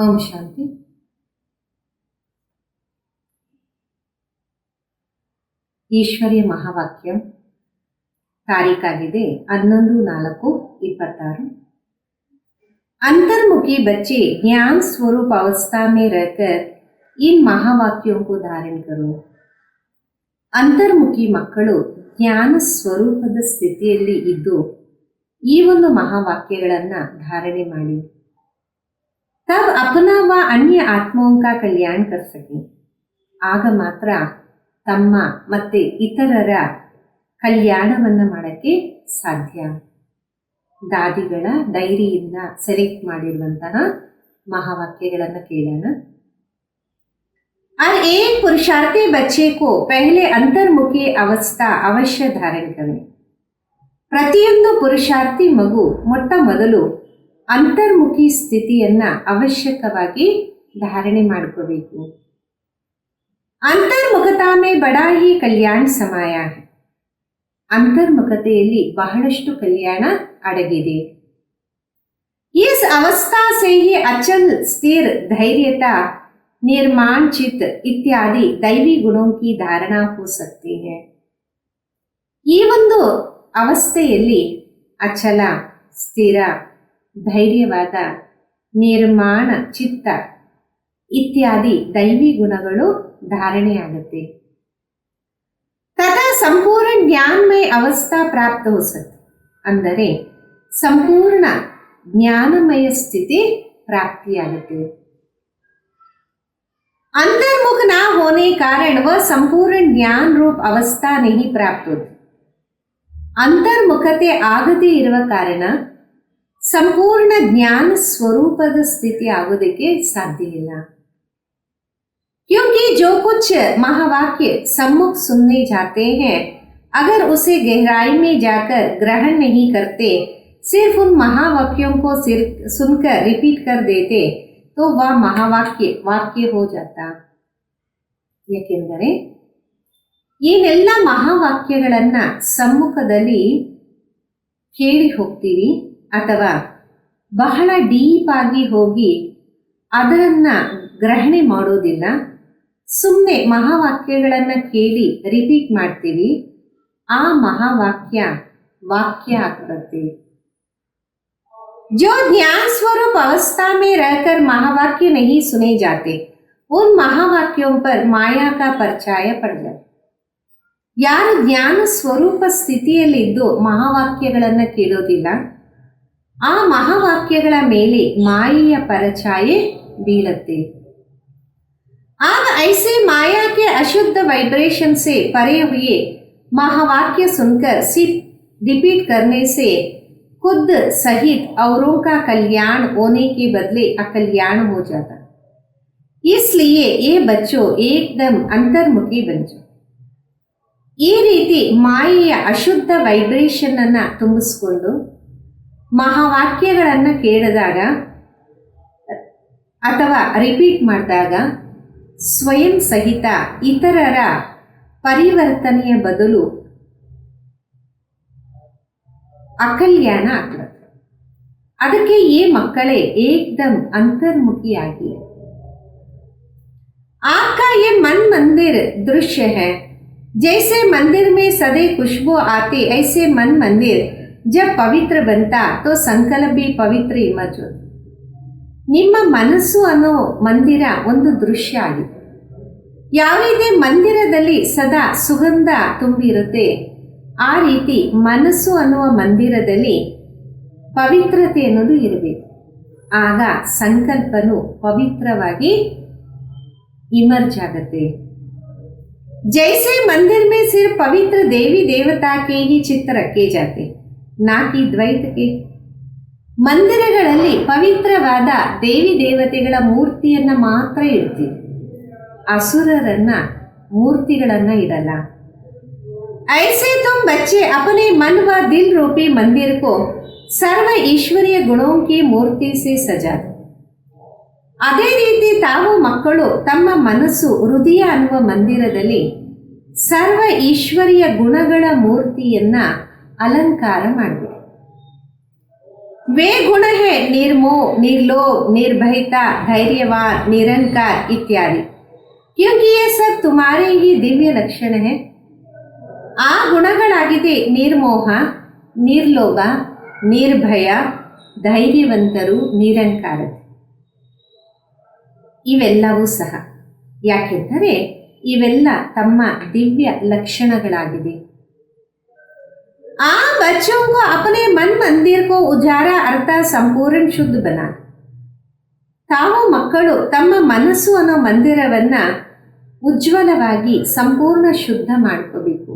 ಓಂ ಶಾಂತಿ. ಈಶ್ವರ್ಯ ಮಹಾವಾಕ್ಯ ತಾರೀಖಾಗಿದೆ 11/4/26। अंतर्मुखी बच्चे ज्ञान स्वरूप अवस्था में रहकर इन महावाक्यों को धारण करो। ಅಂತರ್ಮುಖಿ ಮಕ್ಕಳು ಜ್ಞಾನ ಸ್ವರೂಪದ ಸ್ಥಿತಿಯಲ್ಲಿ ಇದ್ದು ಈ ಒಂದು ಮಹಾವಾಕ್ಯಗಳನ್ನು ಧಾರಣೆ ಮಾಡಿ तब अपना व अन्य आत्माओं का कल्याण कर सके। ಆಗ ಮಾತ್ರ ತಮ್ಮ ಮತ್ತೆ ಇತರರ ಕಲ್ಯಾಣವನ್ನು ಮಾಡೋಕ್ಕೆ ಸಾಧ್ಯ। ದಾದಿಗಳ ಡೈರಿಯಿಂದ ಸೆಲೆಕ್ಟ್ ಮಾಡಿರುವಂತಹ ಮಹಾವಾಕ್ಯಗಳನ್ನು ಕೇಳೋಣ। और एक पुरुषार्थी बच्चे को पहले अंतर्मुखी अवस्था अवश्य धारण करें। ಪ್ರತಿಯೊಂದು ಪುರುಷಾರ್ಥಿ ಮಗು ಮೊಟ್ಟ ಮೊದಲು ಅಂತರ್ಮುಖಿ ಸ್ಥಿತಿಯನ್ನ ಅವಶ್ಯಕವಾಗಿ ಧಾರಣೆ ಮಾಡ್ಕೋಬೇಕು। ಅಂತರ್ಮುಖತಾ ಮೇ ಬಡಾ ಹಿ ಕಲ್ಯಾಣ ಸಮಾಯ है। ಅಂತರ್ಮುಖತೆಯಲ್ಲಿ ಬಹಳಷ್ಟು ಕಲ್ಯಾಣ ಅಡಗಿದೆ। इस अवस्था से ही अचल स्थिर धैर्यता निर्माण चित्त इत्यादि दैवी गुणों की धारणा हो सकती है। ಈ ಒಂದು ಅವಸ್ಥೆಯಲ್ಲಿ ಅಚಲ ಸ್ಥಿರ ಧೈರ್ಯವಾದ ನಿರ್ಮಾಣ ಚಿತ್ತ ಇತ್ಯಾದಿ ದೈವಿ ಗುಣಗಳು ಧಾರಣೆಯಾಗುತ್ತೆ। ತಥಾ ಸಂಪೂರ್ಣ ಜ್ಞಾನಮಯ ಅವಸ್ಥಾ ಪ್ರಾಪ್ತ हो सकती, ಅಂದರೆ ಸಂಪೂರ್ಣ ಜ್ಞಾನಮಯ ಸ್ಥಿತಿ ಪ್ರಾಪ್ತಿಯಾಗುತ್ತೆ। अंतर्मुख ना होने कारण वह संपूर्ण ज्ञान रूप अवस्था नहीं प्राप्त होती। ಅಂತರ್ಮುಖತೆ ಆಗದೇ ಇರುವ ಕಾರಣ ಸಂಪೂರ್ಣ ಜ್ಞಾನ ಸ್ವರೂಪದ ಸ್ಥಿತಿ ಆಗೋದಕ್ಕೆ ಸಾಧ್ಯ ಇಲ್ಲ। क्योंकि जो कुछ महावाक्य सम्मुख सुनने जाते हैं अगर उसे गहराई में जाकर ग्रहण नहीं करते, सिर्फ उन महावाक्यों को सुनकर रिपीट कर देते तो वह महावाक्य वाक्य हो जाता। ಯಾಕೆಂದರೆ ಏನೆಲ್ಲ ಮಹಾವಾಕ್ಯಗಳನ್ನು ಸಮ್ಮುಖದಲ್ಲಿ ಕೇಳಿ ಹೋಗ್ತೀವಿ ಅಥವಾ ಬಹಳ ಡೀಪ್ ಆಗಿ ಹೋಗಿ ಅದನ್ನು ಗ್ರಹಣೆ ಮಾಡೋದಿಲ್ಲ, ಸುಮ್ಮನೆ ಮಹಾವಾಕ್ಯಗಳನ್ನು ಕೇಳಿ ರಿಪೀಟ್ ಮಾಡ್ತೀವಿ, ಆ ಮಹಾವಾಕ್ಯ ವಾಕ್ಯ ಆಗ್ತದೆ। जो ज्ञान स्वरूप अवस्था में रहकर महावाक्य नहीं सुने जाते उन महावाक्यों पर माया का परछाया पड़ जाए। ಯಾರು ಜ್ಞಾನ ಸ್ವರೂಪ ಸ್ಥಿತಿಯಲ್ಲಿದ್ದು ಮಹಾವಾಕ್ಯಗಳನ್ನು ಕೇಳೋದಿಲ್ಲ, ಆ ಮಹಾವಾಕ್ಯಗಳ ಮೇಲೆ ಮಾಯೆಯ ಪರಛಾಯೆ ಬೀಳುತ್ತೆ। ಆಗ ऐसे माया के अशुद्ध वाइब्रेशन से परे हुए महावाक्य सुनकर सिर्फ रिपीट करने से खुद सहित औरों का कल्याण होने के बदले अकल्याण हो जाता। इसलिए ये बच्चों एकदम अंतर्मुखी बन जाओ। ಈ ರೀತಿ ಮಾಯೆಯ ಅಶುದ್ಧ ವೈಬ್ರೇಷನ್ ಅನ್ನು ತುಂಬಿಸ್ಕೊಂಡು ಮಹಾವಾಕ್ಯಗಳನ್ನು ಕೇಳಿದಾಗ ಅಥವಾ ರಿಪೀಟ್ ಮಾಡಿದಾಗ ಸ್ವಯಂ ಸಹಿತ ಇತರರ ಪರಿವರ್ತನೆಯ ಬದಲು ಅಕಲ್ಯಾಣ ಆಗ್ತದೆ। ಅದಕ್ಕೆ ಈ ಮಕ್ಕಳೇ ಏಕದಮ್ ಅಂತರ್ಮುಖಿಯಾಗಿ आपका ये मन मंदिर दृश्य है। जैसे मंदिर में सदैव खुशबू आती, ऐसे मन मंदिर जब पवित्र बनता तो संकल्प भी पवित्र इमर्ज होता। ನಿಮ್ಮ ಮನಸ್ಸು ಅನ್ನೋ ಮಂದಿರ ಒಂದು ದೃಶ್ಯ ಆಗಿದೆ। ಯಾವುದೇ ಮಂದಿರದಲ್ಲಿ ಸದಾ ಸುಗಂಧ ತುಂಬಿರುತ್ತೆ, ಆ ರೀತಿ ಮನಸ್ಸು ಅನ್ನುವ ಮಂದಿರದಲ್ಲಿ ಪವಿತ್ರತೆ ಅನ್ನೋದು ಇರಬೇಕು। ಆಗ ಸಂಕಲ್ಪನು ಪವಿತ್ರವಾಗಿ इमर्ज आगते। जैसे मंदिर में सिर्फ पवित्र देवी देवता के ही चित्र रखे जाते, ना कि द्वैत के। ಮಂದಿರಗಳಲ್ಲಿ ಪವಿತ್ರವಾದ ದೇವಿ ದೇವತೆಗಳ ಮೂರ್ತಿಯನ್ನ ಮಾತ್ರ ಇಡ್ತೀವಿ, ಅಸುರರನ್ನ ಮೂರ್ತಿಗಳನ್ನ ಇಡಲ್ಲ। ऐसे तुम बच्चे अपने मन व दिल रूपी मंदिर को सर्व ईश्वरीय गुणों की मूर्ति से सजा दो। ಅದೇ ರೀತಿ ತಾವು ಮಕ್ಕಳು ತಮ್ಮ ಮನಸ್ಸು ಹೃದಯ ಅನ್ನುವ ಮಂದಿರದಲ್ಲಿ ಸರ್ವ ಈಶ್ವರಿಯ ಗುಣಗಳ ಮೂರ್ತಿಯನ್ನ ಅಲಂಕಾರ ಮಾಡಬೇಕು। वे गुण है निर्मोह, निर्लोभ, निर्भयता, धैर्यवान, निरंकार इत्यादि, क्योंकि ये सब तुम्हारे ही दिव्य लक्षण है. ಆ ಗುಣಗಳಾಗಿದೆ ನಿರ್ಮೋಹ, ನಿರ್ಲೋಭ, ನಿರ್ಭಯ, ಧೈರ್ಯವಂತರು, ನಿರಂಕಾರತೆ. ಇವೆಲ್ಲವೂ ಸಹ ಯಾಕೆಂದರೆ ಇವೆಲ್ಲ ತಮ್ಮ ದಿವ್ಯ ಲಕ್ಷಣಗಳಾಗಿದೆ. ಆ बच्चों को अपने मन मंदिर को उजारा अर्थात ಸಂಪೂರ್ಣ ಶುದ್ಧ ಬನಾ. ತಾವು ಮಕ್ಕಳು ತಮ್ಮ ಮನಸ್ಸು ಅನ್ನೋ ಮಂದಿರವನ್ನ ಉಜ್ವಲವಾಗಿ ಸಂಪೂರ್ಣ ಶುದ್ಧ ಮಾಡ್ಕೋಬೇಕು.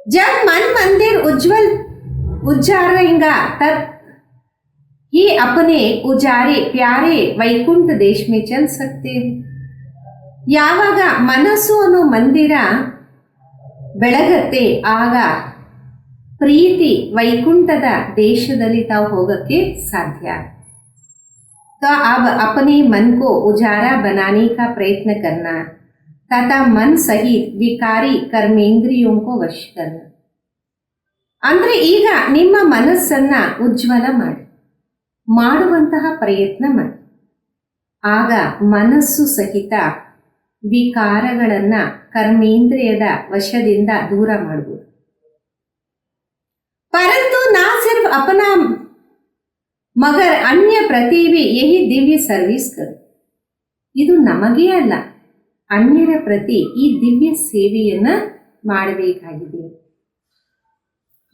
जब मन मंदिर उज्जवल उजारेगा तब ही अपने उजारे प्यारे वैकुंठ देश में चल सकते हैं. ಯಾವಾಗ ಮನಸ್ಸು ಅನ್ನೋ ಮಂದಿರ ಬೆಳಗತ್ತೆ ಆಗ ಪ್ರೀತಿ ವೈಕುಂಠದ ದೇಶದಲ್ಲಿ ತಾವು ಹೋಗಕ್ಕೆ ಸಾಧ್ಯ. तो अब अपने मन को उजारा बनाने का प्रयत्न करना तथा मन सहित विकारी कर्मेंद्रियों को वश करना. ಅಂದ್ರೆ ಈಗ ನಿಮ್ಮ ಮನಸ್ಸನ್ನ ಉಜ್ವಲ ಮಾಡುವಂತಹ ಪ್ರಯತ್ನ ಮಾಡಿ. ಆಗ ಮನಸ್ಸು ಸಹಿತ ವಿಕಾರಗಳನ್ನ ಕರ್ಮೇಂದ್ರಿಯದ ವಶದಿಂದ ದೂರ ಮಾಡಬಹುದು. परंतु ना सिर्फ अपना मगर अन्य प्रति भी यही दिव्य सर्विस करो. ಇದು ನಮಗೆ ಅಲ್ಲ, ಅನ್ಯರ ಪ್ರತಿ ಈ ದಿವ್ಯ ಸೇವೆಯನ್ನ ಮಾಡಬೇಕಾಗಿದೆ.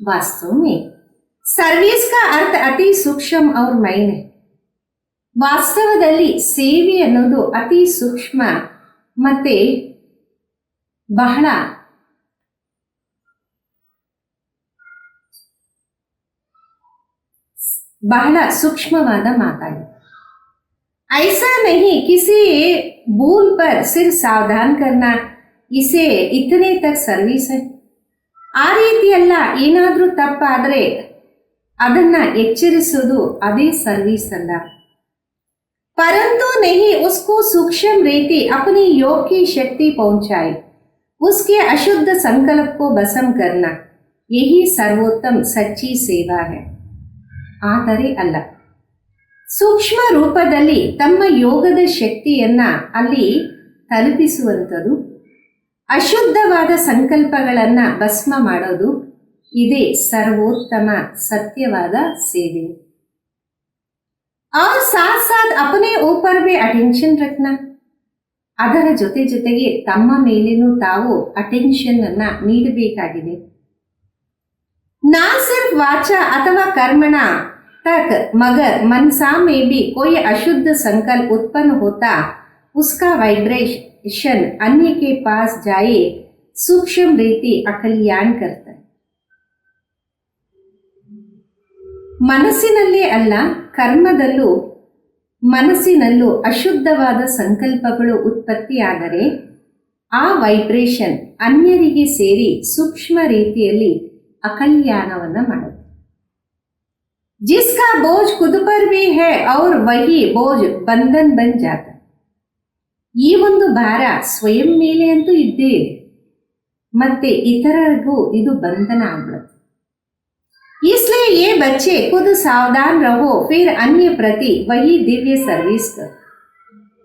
वास्तव में सर्विस का अर्थ अति सूक्ष्म और मैन है. ವಾಸ್ತವದಲ್ಲಿ ಸೇವೆ ಅನ್ನೋದು ಅತಿ ಸೂಕ್ಷ್ಮ ಮತ್ತೆ ಬಹಳ ಸೂಕ್ಷ್ಮವಾದ ಮಾತಾಗಿದೆ. ऐसा नहीं किसी भूल पर सिर्फ सावधान करना इसे इतने तक सर्विस है. ಆ ರೀತಿ ಅಲ್ಲ, ಏನಾದರೂ ತಪ್ಪಾದರೆ ಅದನ್ನ ಎಚ್ಚರಿಸೋದು ಅದೇ ಸರ್ವಿಸ್ ಅಲ್ಲ. परंतु नहीं उसको सूक्ष्म रीति अपनी योग की शक्ति पहुंचाए, उसके अशुद्ध संकल्प को भस्म करना, यही सर्वोत्तम सच्ची सेवा है. ಆದರೆ ಅಲ್ಲ, ಸೂಕ್ಷ್ಮ ರೂಪದಲ್ಲಿ ತಮ್ಮ ಯೋಗದ ಶಕ್ತಿಯನ್ನ ಅಲ್ಲಿ ತಲುಪಿಸುವಂಥದ್ದು, ಅಶುದ್ಧವಾದ ಸಂಕಲ್ಪಗಳನ್ನ ಭಸ್ಮ ಮಾಡೋದು, ಇದೇ ಸರ್ವೋತ್ತಮ ಸತ್ಯವಾದ ಸೇವೆ. और साथ साथ अपने ऊपर भी अटेंशन रखना, ಅದರ ಜೊತೆಗೆ ತಮ್ಮ ಮೇಲೇನೂ ತಾವು ಅಟೆನ್ಷನ್ ಅನ್ನ ನೀಡಬೇಕಾಗಿದೆ. ना सिर्फ वाचा अथवा कर्मणा तक मगर मनसा में भी कोई अशुद्ध संकल्प उत्पन्न होता उसका वाइब्रेशन अन्य के पास जाए सूक्ष्म रीति अकल्याण करता है. ಮನಸ್ಸಿನಲ್ಲೇ ಅಲ್ಲ, ಕರ್ಮದಲ್ಲೂ ಮನಸ್ಸಿನಲ್ಲೂ ಅಶುದ್ಧವಾದ ಸಂಕಲ್ಪಗಳು ಉತ್ಪತ್ತಿಯಾದರೆ ಆ ವೈಬ್ರೇಷನ್ ಅನ್ಯರಿಗೆ ಸೇರಿ ಸೂಕ್ಷ್ಮ ರೀತಿಯಲ್ಲಿ ಅಕಲ್ಯಾಣವನ್ನ ಮಾಡುತ್ತೆ. जिसका बोझ खुद पर भी है और वही बोझ बंधन बन जाता. ಈ ಒಂದು ಭಾರ ಸ್ವಯಂ ಮೇಲೆ ಅಂತೂ ಇದ್ದೇ ಇದೆ, ಮತ್ತೆ ಇತರರಿಗೂ ಇದು ಬಂಧನ ಆಗ್ಬಿಡುತ್ತೆ. इसलिए ये बच्चे खुद सावधान रहो, फिर अन्य प्रति वही दिव्य सर्विस करो.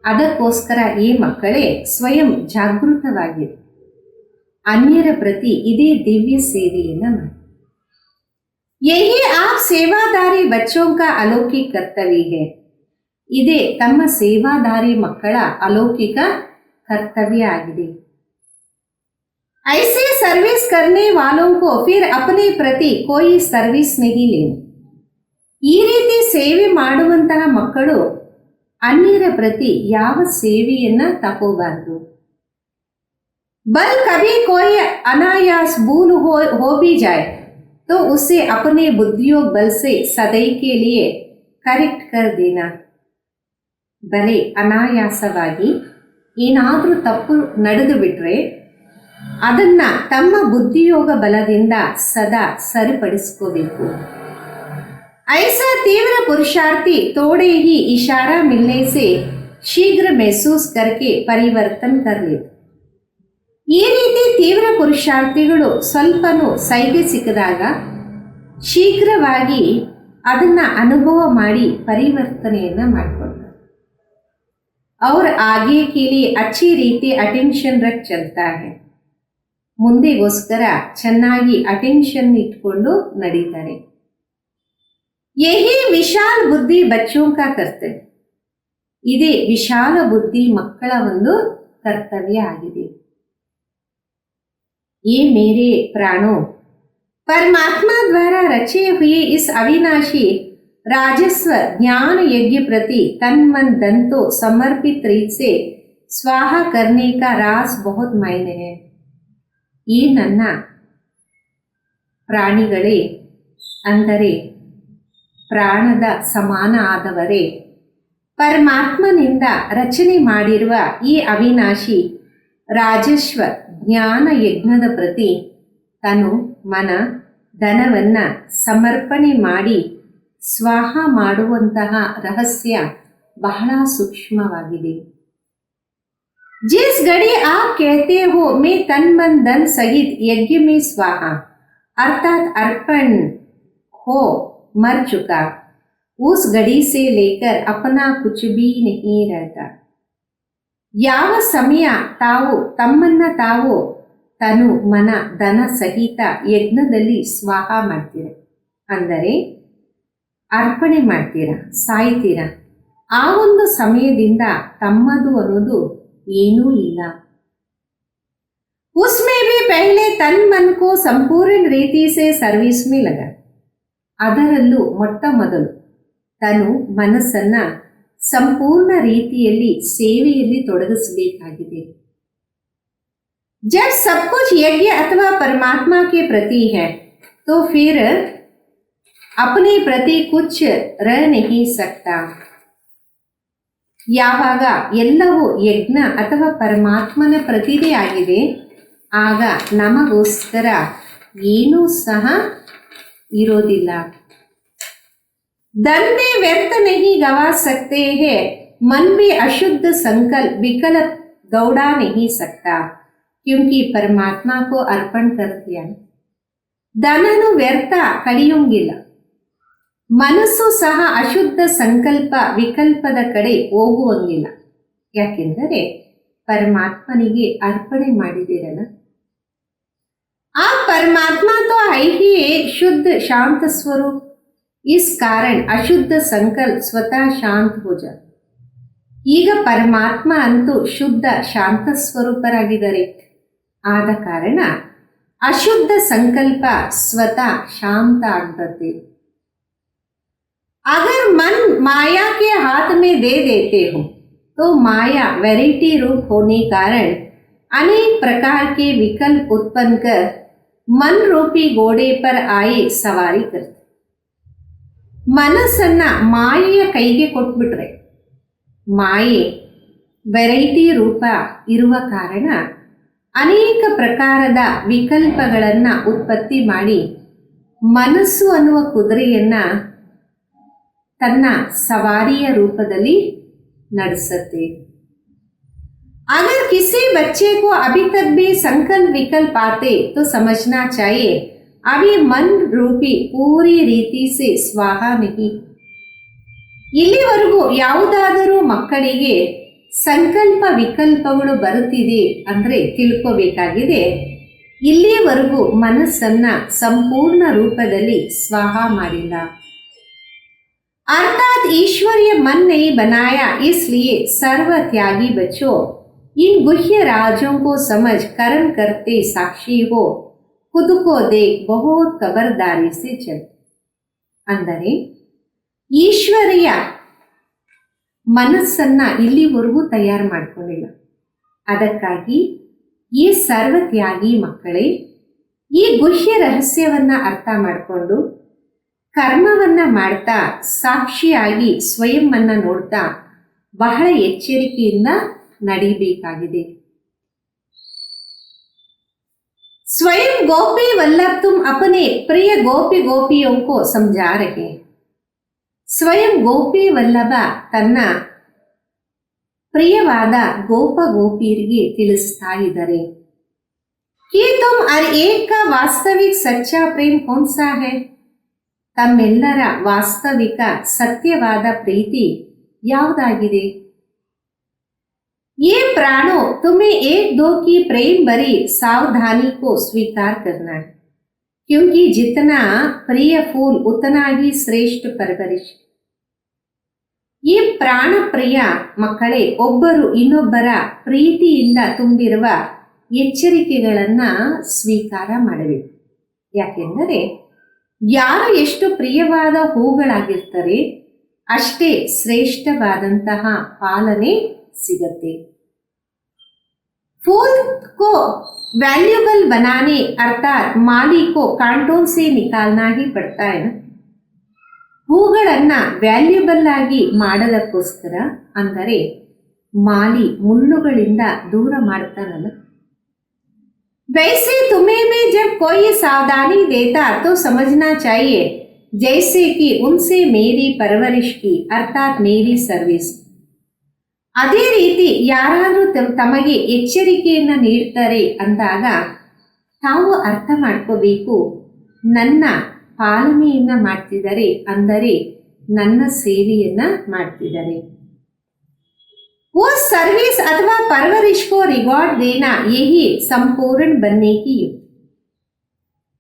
ಅದಕ್ಕೋಸ್ಕರ ಈ ಮಕ್ಕಳೇ ಸ್ವಯಂ ಜಾಗೃತವಾಗಿರಿ, ಅನ್ಯರ ಪ್ರತಿ ಇದೇ ದಿವ್ಯ ಸೇವೆಯನ್ನ ಮಾಡಿ. यही आप सेवादारी बच्चों का अलौकिक कर्तव्य है. ಇದೇ ತಮ್ಮ ಸೇವಾದಾರಿ ಮಕ್ಕಳ ಅಲೌಕಿಕ ಕರ್ತವ್ಯ ಆಗಿದೆ. ऐसे सर्विस करने वालों को फिर अपने प्रति कोई सर्विस नहीं लेना. ಈ ರೀತಿ ಸೇವೆ ಮಾಡುವಂತಹ ಮಕ್ಕಳು ಅನ್ಯರ ಪ್ರತಿ ಯಾವ ಸೇವೆಯನ್ನ ತಗೋಬಾರದು. बल कभी कोई अनायास भूल हो भी जाए तो उसे अपने बुद्धियोग बल से सदैव के लिए करेक्ट कर देना. ಬಲೆ ಅನಾಯಾಸವಾಗಿ ಏನಾದರೂ ತಪ್ಪು ನಡೆದು ಬಿಟ್ರೆ ಅದನ್ನ ತಮ್ಮ ಬುದ್ಧಿಯೋಗ ಬಲದಿಂದ ಸದಾ ಸರಿಪಡಿಸ್ಕೋಬೇಕು. ऐसा तीव्र पुरुषार्थी थोड़े ही इशारा मिलने से शीघ्र महसूस करके परिवर्तन कर लेते. ಈ ರೀತಿ ತೀವ್ರ ಪುರುಷಾರ್ಥಿಗಳು ಸ್ವಲ್ಪನೂ ಸೈಗೆ ಸಿಕ್ಕಿದಾಗ ಶೀಘ್ರವಾಗಿ ಅದನ್ನು ಅನುಭವ ಮಾಡಿ ಪರಿವರ್ತನೆಯನ್ನು ಮಾಡಿಕೊಳ್ತಾರೆ. और आगे के लिए अच्छी ರೀತಿ ಅಟೆನ್ಷನ್ ರಖ್ ಚಲ್ತಾ है. ಮುಂದೆಗೋಸ್ಕರ ಚೆನ್ನಾಗಿ ಅಟೆನ್ಷನ್ ಇಟ್ಕೊಂಡು ನಡೀತಾರೆ. ಯಹಿ ವಿಶಾಲ ಬುದ್ಧಿ ಬಚ್ಚೋं का ಕರ್ತವ್ಯ. ಇದೇ ವಿಶಾಲ ಬುದ್ಧಿ ಮಕ್ಕಳ ಒಂದು ಕರ್ತವ್ಯ ಆಗಿದೆ. ये मेरे प्राणों, परमात्मा द्वारा रचे हुए इस अविनाशी राजस्व ज्ञान यज्ञ प्रति तन मन धन तो समर्पित रीत से स्वाहा करने का राज बहुत मायने है. ಈ ನನ್ನ ಪ್ರಾಣಿಗಳೇ, ಅಂದರೆ ಪ್ರಾಣದ ಸಮಾನ ಆದವರೇ, ಪರಮಾತ್ಮನಿಂದ ರಚನೆ ಮಾಡಿರುವ ಈ ಅವಿನಾಶಿ ರಾಜಸ್ವ ಜ್ಞಾನ ಯಜ್ಞದ ಪ್ರತಿ ತನು ಮನ ಧನವನ್ನು ಸಮರ್ಪಣೆ ಮಾಡಿ ಸ್ವಾಹ ಮಾಡುವಂತಹ ರಹಸ್ಯ ಬಹಳ ಸೂಕ್ಷ್ಮವಾಗಿದೆ. जिस घड़ी आप कहते हो मैं तन मन धन सहित यज्ञ में स्वाहा अर्थात अर्पण हो मर चुका, उस घड़ी से लेकर अपना कुछ भी नहीं रहता. ಯಾವ ಸಮಯ ತಾವು ತಮ್ಮನ್ನ ತಾವು ತನು ಮನ ಧನ ಸಹಿತ ಯಜ್ಞದಲ್ಲಿ ಸ್ವಾಹ ಮಾಡ್ತೀರ, ಅಂದರೆ ಅರ್ಪಣೆ ಮಾಡ್ತೀರ, ಸಾಯ್ತೀರ, ಆ ಒಂದು ಸಮಯದಿಂದ ತಮ್ಮದು ಅನ್ನೋದು ಏನೂ ಇಲ್ಲ. उसमें भी पहले तन मन को संपूर्ण ರೀತಿ से सर्विस में लगा. ಅದರಲ್ಲೂ ಮೊಟ್ಟ ಮೊದಲು ತನು ಮನಸ್ಸನ್ನ ಸಂಪೂರ್ಣ ರೀತಿಯಲ್ಲಿ ಸೇವೆಯಲ್ಲಿ ತೊಡಗಿಸಬೇಕಾಗಿದೆ. जब सब कुछ यज्ञ अथवा परमात्मा के प्रति है तो फिर अपने प्रति कुछ रह नहीं सकता. ಯಾವಾಗ ಎಲ್ಲವೂ ಯಜ್ಞ ಅಥವಾ ಪರಮಾತ್ಮನ ಪ್ರತಿನೇ ಆಗಿದೆ, ಆಗ ನಮಗೋಸ್ಕರ ಏನೂ ಸಹ ಇರೋದಿಲ್ಲ. धन व्यर्थ नहीं गवा सकते हैं, मन में अशुद्ध संकल्प विकल्प दौड़ा नहीं सकता, क्योंकि परमात्मा को अर्पण कर दिया. ಧನನು ವ್ಯರ್ಥ ಕಳೆಯುವಂಗಿಲ್ಲ, ಮನಸ್ಸು ಸಹ ಅಶುದ್ಧ ಸಂಕಲ್ಪ ವಿಕಲ್ಪದ ಕಡೆ ಹೋಗುವಂಗಿಲ್ಲ. ಯಾಕೆಂದರೆ ಪರಮಾತ್ಮನಿಗೆ ಅರ್ಪಣೆ ಮಾಡಿದಿರಲ್ಲ. ಆ ಪರಮಾತ್ಮ तो है ही शुद्ध शांत स्वरूप, इस कारण अशुद्ध संकल्प स्वतः शांत हो जाता. ಈಗ ಪರಮಾತ್ಮ ಅಂತೂ ಶುದ್ಧ ಶಾಂತ ಸ್ವರೂಪರಾಗಿದ್ದಾರೆ, ಆದ ಕಾರಣ ಅಶುದ್ಧ ಸಂಕಲ್ಪ ಸ್ವತಃ ಶಾಂತ ಆಗ್ತದೆ. अगर मन माया के हाथ में दे देते हो तो माया वैरायटी रूप होने कारण अनेक प्रकार के विकल्प उत्पन्न कर मन रूपी घोड़े पर आए सवारी करते. ಮನಸ್ಸನ್ನ ಮಾಯೆಯ ಕೈಗೆ ಕೊಟ್ಬಿಟ್ರೆ, ಮಾಯೆ ವೆರೈಟಿ ರೂಪ ಇರುವ ಕಾರಣ ಅನೇಕ ಪ್ರಕಾರದ ವಿಕಲ್ಪಗಳನ್ನು ಉತ್ಪತ್ತಿ ಮಾಡಿ ಮನಸ್ಸು ಅನ್ನುವ ಕುದುರೆಯನ್ನ ತನ್ನ ಸವಾರಿಯ ರೂಪದಲ್ಲಿ ನಡೆಸುತ್ತೆ. अगर किसी बच्चे को अभी तक भी संकल्प विकल्प आते तो समझना चाहिए अभी मन रूपी पूरी ರೀತಿ से ಸ್ವಾಹ नहीं. ಇಲ್ಲಿವರೆಗೂ ಯಾವುದಾದರೂ ಮಕ್ಕಳಿಗೆ ಸಂಕಲ್ಪ ವಿಕಲ್ಪಗಳು ಬರುತ್ತಿದೆ ಅಂದರೆ ತಿಳ್ಕೋಬೇಕಾಗಿದೆ, ಇಲ್ಲಿಯವರೆಗೂ ಮನಸ್ಸನ್ನ ಸಂಪೂರ್ಣ ರೂಪದಲ್ಲಿ ಸ್ವಾಹ ಮಾಡಿಲ್ಲ. अर्थात ईश्वरीय मन नहीं बनाया, इसलिए सर्व त्यागी बच्चों इन गुह्य राजों को समझ कर्म करते साक्षी हो, खुद को देख बहुत खबरदारी से चल. ಅಂದರೆ ಈಶ್ವರಿಯ ಮನಸ್ಸನ್ನ ಇಲ್ಲಿವರೆಗೂ ತಯಾರು ಮಾಡಿಕೊಂಡಿಲ್ಲ. ಅದಕ್ಕಾಗಿ ಈ ಸರ್ವತ್ಯಾಗಿ ಮಕ್ಕಳೇ ಈ ಗುಹ್ಯ ರಹಸ್ಯವನ್ನ ಅರ್ಥ ಮಾಡಿಕೊಂಡು ಕರ್ಮವನ್ನ ಮಾಡ್ತಾ ಸಾಕ್ಷಿಯಾಗಿ ಸ್ವಯಂವನ್ನ ನೋಡ್ತಾ ಬಹಳ ಎಚ್ಚರಿಕೆಯಿಂದ ನಡಿಬೇಕಾಗಿದೆ. स्वयं गोपी वल्लभ तुम अपने प्रिय गोपी गोपियों को समझा रहे. ಸ್ವಯಂ ಗೋಪಿ ವಲ್ಲಭ ತನ್ನ ಪ್ರಿಯವಾದ ಗೋಪ ಗೋಪಿಯರಿಗೆ ತಿಳಿಸ್ತಾ ಇದ್ದಾರೆ. कि तुम हर एक का वास्तविक सच्चा प्रेम कौन सा है. ತಮ್ಮೆಲ್ಲರ ವಾಸ್ತವಿಕ ಸತ್ಯವಾದ ಪ್ರೀತಿ ಯಾವುದಾಗಿದೆ? ये प्राणों तुम्हें एक दो की प्रेम भरी सावधानी को स्वीकार करना है, क्योंकि जितना प्रिय फूल उतना ही ಶ್ರೇಷ್ಠ परवरिश. ಈ ಪ್ರಾಣ ಪ್ರಿಯ ಮಕ್ಕಳೇ, ಒಬ್ಬರು ಇನ್ನೊಬ್ಬರ ಪ್ರೀತಿಯಿಂದ ತುಂಬಿರುವ ಎಚ್ಚರಿಕೆಗಳನ್ನು ಸ್ವೀಕಾರ ಮಾಡಬೇಕು. ಯಾಕೆಂದರೆ ಯಾರು ಎಷ್ಟು ಪ್ರಿಯವಾದ ಹೂಗಳಾಗಿರ್ತಾರೆ ಅಷ್ಟೇ ಶ್ರೇಷ್ಠವಾದಂತಹ ಪಾಲನೆ ಸಿಗತ್ತೆ. फूल को वैल्यूबल बनाने अर्थात माली को कांटों से निकालना ही पड़ता है. ಹೂಗಳನ್ನ ವ್ಯಾಲ್ಯೂಬಲ್ ಆಗಿ ಮಾಡೋದಕ್ಕೋಸ್ಕರ ಅಂದರೆ ಮಾಲಿ ಮುಳ್ಳುಗಳಿಂದ ದೂರ ಮಾಡ್ತಾನಲ್ಲ. वैसे तुम्हें भी जब कोई सावधानी देता तो समझना चाहिए जैसे कि उनसे मेरी परवरिश की अर्थात मेरी सर्विस. ಅದೇ ರೀತಿ ಯಾರಾದರೂ ತಮಗೆ ಎಚ್ಚರಿಕೆಯನ್ನು ನೀಡ್ತಾರೆ ಅಂದಾಗ ತಾವು ಅರ್ಥ ಮಾಡ್ಕೋಬೇಕು, ನನ್ನ ಪಾಲನೆಯನ್ನ ಮಾಡ್ತಿದ್ದಾರೆ ಅಂದರೆ ನನ್ನ ಸೇವೆಯನ್ನ ಮಾಡ್ತಿದ್ದಾರೆ. वो सर्विस अथवा परवरिश को रिवॉर्ड देना यही संपूर्ण बनने की युक्ति.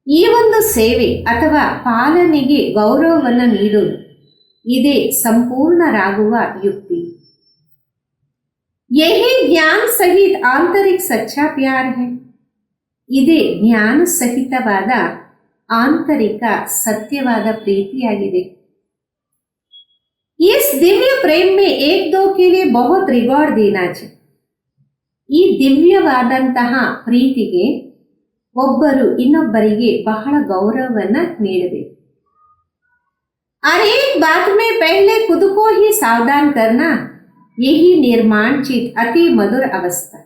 ಈ ಒಂದು ಸೇವೆ ಅಥವಾ ಪಾಲನೆಗೆ ಗೌರವವನ್ನು ನೀಡುವುದು ಇದೇ ಸಂಪೂರ್ಣರಾಗುವ ಯುಕ್ತಿ. यही ज्ञान सहित आंतरिक सच्चा प्यार है. ಇದೇ ಜ್ಞಾನ ಸಹಿತವಾದ ಆಂತರಿಕ ಸತ್ಯವಾದ ಪ್ರೀತಿಯಾಗಿದೆ. इस दिव्य प्रेम में एक दो के लिए बहुत रिवॉर्ड देना चाहिए. ಈ ದಿವ್ಯವಾದಂತಹ ಪ್ರೀತಿಗೆ ಒಬ್ಬರು ಇನ್ನೊಬ್ಬರಿಗೆ ಬಹಳ ಗೌರವವನ್ನ ನೀಡಬೇಕು. और एक बात में पहले खुद को ही सावधान करना यही निर्माण चित ಅತಿ ಮಧುರ ಅವಸ್ಥೆ.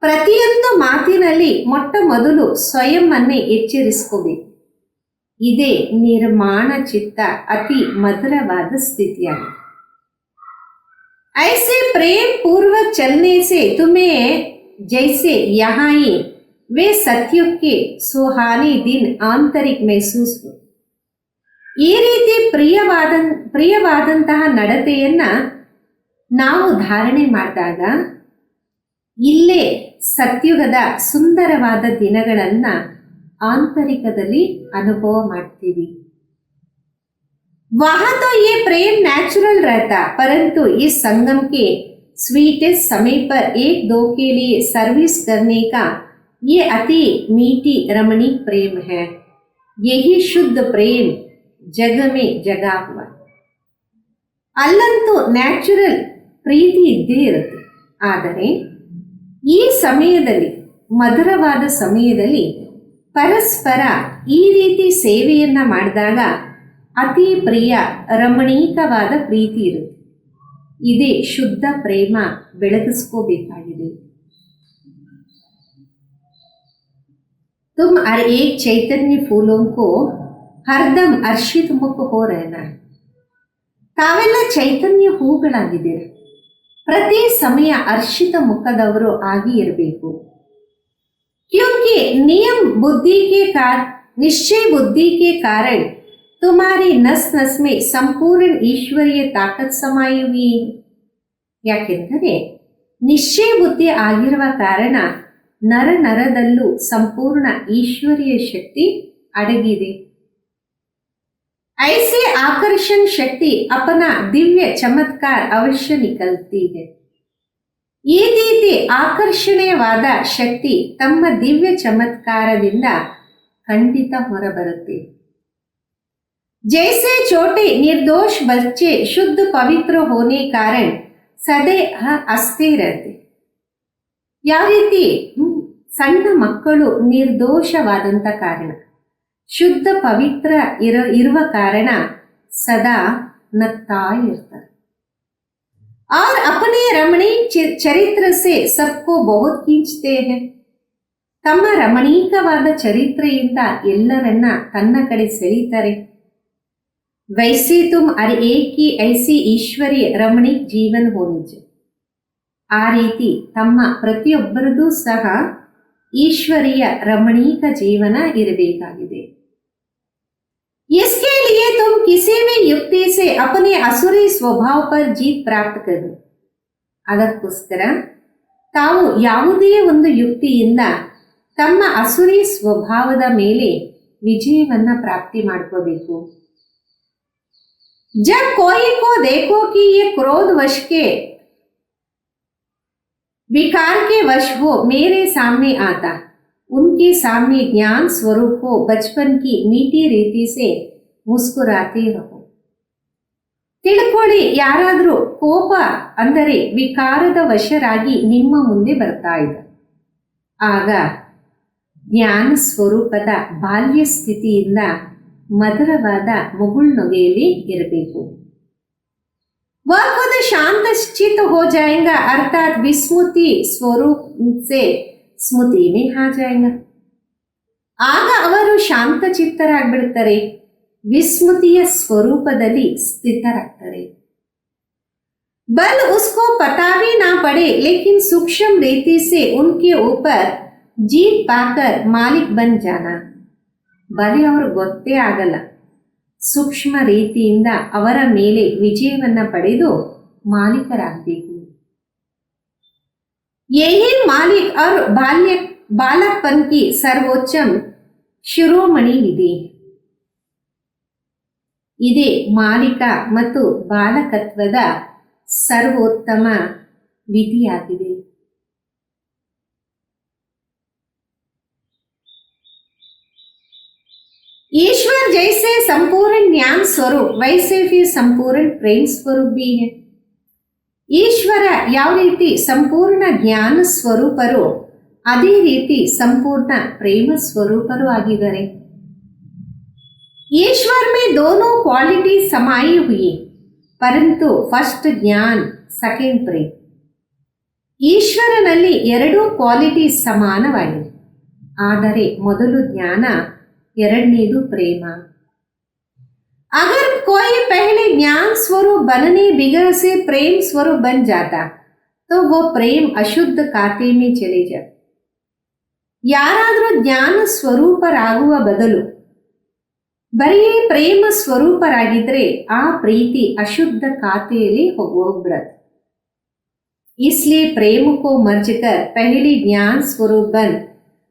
ಪ್ರತಿಯೊಂದು ಮಾತಿನಲ್ಲಿ ಮೊಟ್ಟ ಮೊದಲು ಸ್ವಯಂ ಅನ್ನೇ ಎಚ್ಚರಿಸಿಕೋಬೇಕು. ಇದೇ ನಿರ್ಮಾಣ ಚಿತ್ತ ಅತಿ ಮಧುರವಾದ ಸ್ಥಿತಿಯಾಗಿದೆ. ऐसे प्रेम पूर्वक चलने से तुम्हें जैसे यहाँ ही वे सत्युग के सुहाने दिन आंतरिक महसूस हो. ಈ ರೀತಿ ಪ್ರಿಯವಾದಂತಹ ನಡತೆಯನ್ನ ನಾವು ಧಾರಣೆ ಮಾಡಿದಾಗ ಇಲ್ಲೇ ಸತ್ಯುಗದ ಸುಂದರವಾದ ದಿನಗಳನ್ನ ಆಂತರಿಕದಲ್ಲಿ ಅನುಭವ ಮಾಡ್ತೀವಿ. वहां तो ये प्रेम नेचुरल रहता, परंतु इस संगम के स्वीटेस्ट समय पर एक दो के लिए सर्विस करने का ये अति मीठी रमणीक प्रेम है. यही शुद्ध प्रेम जग में जगा हुआ. ಅಲ್ಲಂತೂ ನ್ಯಾಚುರಲ್ ಪ್ರೀತಿ ಇದ್ದೇ ಇರುತ್ತೆ. ಆದರೆ ಈ ಸಮಯದಲ್ಲಿ, ಮಧುರವಾದ ಸಮಯದಲ್ಲಿ ಪರಸ್ಪರ ಈ ರೀತಿ ಸೇವೆಯನ್ನ ಮಾಡಿದಾಗ ಅತಿ ಪ್ರಿಯ ರಮಣೀಕವಾದ ಪ್ರೀತಿ ಇರುತ್ತೆ. ಇದೇ ಶುದ್ಧ ಪ್ರೇಮ ಬೆಳಗಿಸ್ಕೋಬೇಕಾಗಿದೆ. तुम हर एक चैतन्य फूलों को हरदम हर्षित मुख हो रहना है. ತಾವೆಲ್ಲ ಚೈತನ್ಯ ಹೂಗಳಾಗಿದ್ದೀರ. ಪ್ರತಿ ಸಮಯ ಹರ್ಷಿತ ಮುಖದವರು ಆಗಿ ಇರಬೇಕು. क्योंकि नियम बुद्धि के निश्चय बुद्धि के कारण तुम्हारी नस नस में संपूर्ण ईश्वरीय ताकत समाई हुई है. ಯಾಕೆಂದರೆ ನಿಶ್ಚಯ ಬುದ್ಧಿ ಆಗಿರುವ ಕಾರಣ ನರ ನರದಲ್ಲೂ ಸಂಪೂರ್ಣ ಈಶ್ವರೀಯ ಶಕ್ತಿ ಅಡಗಿದೆ. ऐसे आकर्षण शक्ति अपना दिव्य चमत्कार अवश्य निकलती है. ಈ ರೀತಿ ಆಕರ್ಷಣೀಯವಾದ ಶಕ್ತಿ ತಮ್ಮ ದಿವ್ಯ ಚಮತ್ಕಾರದಿಂದ ಖಂಡಿತ ಹೊರಬರುತ್ತೆ. जैसे छोटे निर्दोष बच्चे शुद्ध पवित्र होने कारण सदैव हंसते रहते. ಯಾವ ರೀತಿ ಸಣ್ಣ ಮಕ್ಕಳು ನಿರ್ದೋಷವಾದಂಥ ಕಾರಣ, ಶುದ್ಧ ಪವಿತ್ರ ಇರುವ ಕಾರಣ ಸದಾ ನಗ್ತಾ ಇರ್ತಾರೆ. और अपने रमणीक चरित्र से सबको बहुत खींचते हैं. ತಮ್ಮ ರಮಣೀಕವಾದ ಚರಿತ್ರೆಯಿಂದ ಎಲ್ಲರನ್ನ ತನ್ನ ಕಡೆ ಸೆಳೀತಾರೆ. वैसे तुम हर एक की ऐसी ईश्वरीय रमणीक जीवन होनी चाहिए. ಆ ರೀತಿ ತಮ್ಮ ಪ್ರತಿಯೊಬ್ಬರದೂ ಸಹ ಈಶ್ವರೀಯ ರಮಣೀಕ ಜೀವನ ಇರಬೇಕಾಗಿದೆ. इसके लिए तुम किसी भी युक्ति से अपने असुरी स्वभाव पर जीत प्राप्त करो. ಅದಕ್ಕೋಸ್ಕರ ತಾವು ಯಾವುದೇ ಒಂದು ಯುಕ್ತಿಯಿಂದ ತಮ್ಮ ಅಸುರಿ ಸ್ವಭಾವದ ಮೇಲೆ ವಿಜಯವನ್ನ ಪ್ರಾಪ್ತಿ ಮಾಡ್ಕೋಬೇಕು. जब कोई को देखो कि ये क्रोध वश के विकार के वश हो मेरे सामने आता, उनके सामने ज्ञान स्वरूप हो बचपन की मीठी रीति से मुस्कुराते रहो. ತಿಳ್ಕೊಳ್ಳಿ, ಯಾರಾದರೂ ಕೋಪ ಅಂದರೆ ವಿಕಾರದ ವಶರಾಗಿ ನಿಮ್ಮ ಮುಂದೆ ಬರ್ತಾ ಇದ್ದಾರೆ, ಆಗ ಜ್ಞಾನ ಸ್ವರೂಪದ ಬಾಲ್ಯ ಸ್ಥಿತಿಯಿಂದ ಮಧುರವಾದ ಮುಗುಳ್ನೊಗೆಯಲ್ಲಿ ಇರಬೇಕು. वह खुद शांत चित हो जाएगा अर्थात विस्मृति स्वरूप से स्मृति में आ जाएगा. ಆಗ ಅವರು ಶಾಂತ ಚಿತ್ತರಾಗ್ಬಿಡ್ತಾರೆ, ವಿಸ್ಮೃತಿಯ ಸ್ವರೂಪದಲ್ಲಿ ಸ್ಥಿತರಾಗ್ತಾರೆ. बल उसको पता भी ना पड़े लेकिन सूक्ष्म रीति से उनके ऊपर जीत पाकर मालिक बन जाना. ಬಲಿ ಅವರು ಗೊತ್ತೇ ಆಗಲ್ಲ, ಸೂಕ್ಷ್ಮ ರೀತಿಯಿಂದ ಅವರ ಮೇಲೆ ವಿಜಯವನ್ನ ಪಡೆದು ಮಾಲೀಕರಾಗಬೇಕು. ಯಹಿ ಮಾಲಿಕ್ और बालकपन की सर्वोच्चम ಶಿರೋಮಣಿ ವಿಧಿ. ಇದೇ ಮಾಲಿಕ ಮತ್ತು ಬಾಲಕತ್ವದ ಸರ್ವೋತ್ತಮ ವಿಧಿಯಾಗಿದೆ. ईश्वर जैसे संपूर्ण ज्ञान स्वरूप वैसे फिर संपूर्ण प्रेम स्वरूप भी है. ಈಶ್ವರ ಯಾವ ರೀತಿ ಸಂಪೂರ್ಣ ಜ್ಞಾನ ಸ್ವರೂಪರು ಅದೇ ರೀತಿ ಸಂಪೂರ್ಣ ಪ್ರೇಮ ಸ್ವರೂಪರು ಆಗಿದ್ದಾರೆ. ईश्वर में दोनों क्वालिटी समाई हुई परंतु फर्स्ट ज्ञान सेकंड प्रेम. ಈಶ್ವರನಲ್ಲಿ ಎರಡೂ ಕ್ವಾಲಿಟಿ ಸಮಾನವಾಗಿದೆ, ಆದರೆ ಮೊದಲು ಜ್ಞಾನ, ಎರಡನೇದು ಪ್ರೇಮ. अगर कोई पहले ज्ञान स्वरूप बनने बिगड़ से प्रेम स्वरूप बन जाता तो वो प्रेम अशुद्ध खाते में चले जाता. ಯಾರಾದರೂ ಜ್ಞಾನ ಸ್ವರೂಪರಾಗುವ ಬದಲು ಬರೀ ಪ್ರೇಮ ಸ್ವರೂಪರಾಗಿದ್ರೆ ಆ ಪ್ರೀತಿ ಅಶುದ್ಧ ಖಾತೆಯಲ್ಲಿ ಹೋಗ್ಬಿಡತ್ತೆ. इसलिए प्रेम को मर्ज कर पहले ज्ञान स्वरूप बन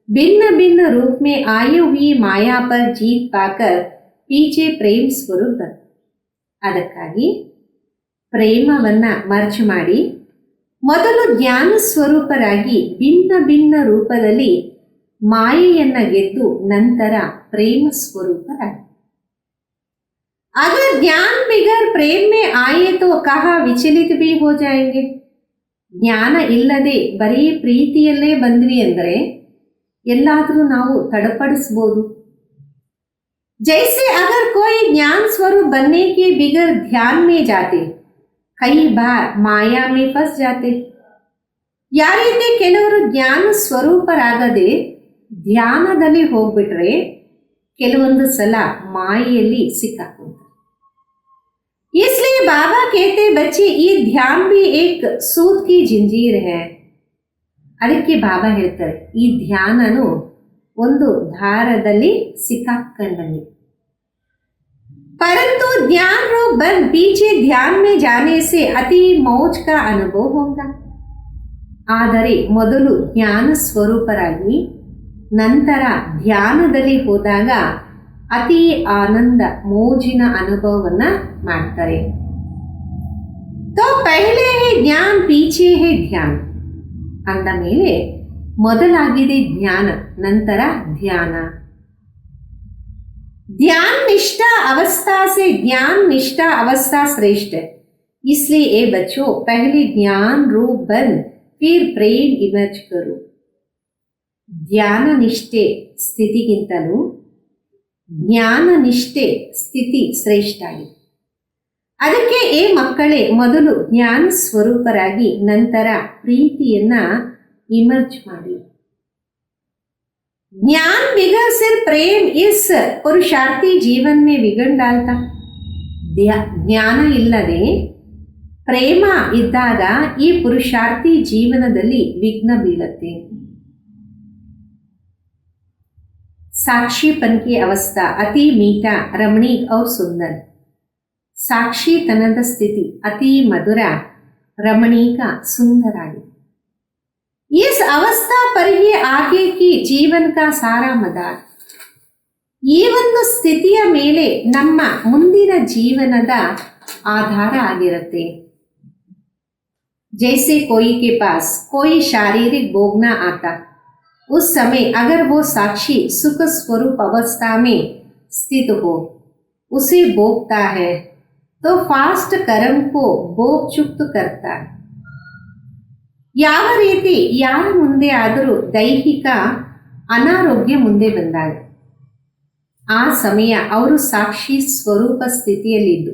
भिन्न भिन्न रूप में आई हुई माया पर जीत पाकर पीछे प्रेम स्वरूप बन. ಅದಕ್ಕಾಗಿ ಪ್ರೇಮವನ್ನ ಮರ್ಜ್ ಮಾಡಿ ಮೊದಲು ಜ್ಞಾನ ಸ್ವರೂಪರಾಗಿ ಭಿನ್ನ ಭಿನ್ನ ರೂಪದಲ್ಲಿ ಮಾಯೆಯನ್ನ ಗೆದ್ದು ನಂತರ ಪ್ರೇಮ ಸ್ವರೂಪರಾಗಿ. अगर ज्ञान बिगर प्रेम में आए तो कहाँ विचलित भी हो जाएंगे. ಜ್ಞಾನ ಇಲ್ಲದೆ ಬರೀ ಪ್ರೀತಿಯಲ್ಲೇ ಬಂದ್ವಿ ಅಂದರೆ ಎಲ್ಲಾದರೂ ನಾವು ತಡಪಡಿಸ್ಬೋದು. जैसे अगर कोई ज्ञान स्वरूप बनने के बिगर ध्यान में जाते कई बार माया में फंस जाते. ಯಾವ ರೀತಿ ಕೆಲವರು ಜ್ಞಾನ ಸ್ವರೂಪರಾಗದೆ ಧ್ಯಾನದಲ್ಲಿ ಹೋಗ್ಬಿಟ್ರೆ ಕೆಲವೊಂದು ಸಲ ಮಾಯೆಯಲ್ಲಿ ಸಿಕ್ಕಾಕೊಂತಾರೆ. इसलिए बाबा कहते बच्चे ये ध्यान भी एक सूत की जंजीर है. ಅದಕ್ಕೆ ಬಾಬಾ ಹೇಳ್ತಾರೆ, ಈ ಧ್ಯಾನನು ಒಂದು ದಾರದಲ್ಲಿ ಸಿಕ್ಕಾಕೊಂಡಂಗೆ. परंतु ज्ञान रूप बन पीछे ध्यान में जाने से अति मौज का अनुभव होगा. ಆದರೆ ಮೊದಲು ಜ್ಞಾನ ಸ್ವರೂಪರಾಗಿ ನಂತರ ಧ್ಯಾನದಲ್ಲಿ ಹೋದಾಗ ಅತಿ ಆನಂದ ಮೋಜಿನ ಅನುಭವವನ್ನ ಮಾಡ್ತಾರೆ. तो पहले है ज्ञान पीछे है ध्यान ಅಂದ ಮೇಲೆ ಮೊದಲಾಗಿದೆ ಜ್ಞಾನ, ನಂತರ ಧ್ಯಾನ. ध्यान निष्ठा अवस्था से ज्ञान निष्ठा अवस्था श्रेष्ठ है. इसलिए ए बच्चों पहले ज्ञान रूप बन फिर प्रेम इमर्ज करो. ಧ್ಯಾನ ನಿಷ್ಠೆ ಸ್ಥಿತಿಗಿಂತಲೂ ಜ್ಞಾನ ನಿಷ್ಠೆ ಸ್ಥಿತಿ ಶ್ರೇಷ್ಠ ಆಗಿದೆ. ಅದಕ್ಕೆ ಏ ಮಕ್ಕಳೇ ಮೊದಲು ಜ್ಞಾನ ಸ್ವರೂಪರಾಗಿ ನಂತರ ಪ್ರೀತಿಯನ್ನ ಇಮರ್ಜ್ ಮಾಡಿ. ज्ञान बिगड़ सिर्फ प्रेम इस पुरुषार्थी जीवन में बिगड़ डालता. ಜ್ಞಾನ ಇಲ್ಲದೆ ಪ್ರೇಮ ಇದ್ದಾಗ ಈ ಪುರುಷಾರ್ಥಿ ಜೀವನದಲ್ಲಿ ವಿಘ್ನ ಬೀಳುತ್ತೆ. साक्षीपन की अवस्था अति मीठा, रमणीक और सुंदर। ಸಾಕ್ಷಿತನದ ಸ್ಥಿತಿ ಅತಿ ಮಧುರ, ರಮಣೀಕ, ಸುಂದರ ಆಗಿದೆ. इस अवस्था पर ही आगे की जीवन का सारा मदार. ಈ ಒಂದು ಸ್ಥಿತಿಯ ಮೇಲೆ ನಮ್ಮ ಮುಂದಿನ ಜೀವನದ ಆಧಾರ ಆಗಿರುತ್ತೆ. जैसे कोई के पास कोई शारीरिक भोगना आता, उस समय अगर वो साक्षी सुख स्वरूप अवस्था में स्थित हो, उसे भोगता है तो फास्ट कर्म को भोग चुक्त करता है. ಯಾವ ರೀತಿ ಯಾರ ಮುಂದೆ ಆದರೂ ದೈಹಿಕ ಅನಾರೋಗ್ಯ ಮುಂದೆ ಬಂದಾಗ ಆ ಸಮಯ ಅವರು ಸಾಕ್ಷಿ ಸ್ವರೂಪ ಸ್ಥಿತಿಯಲ್ಲಿದ್ದು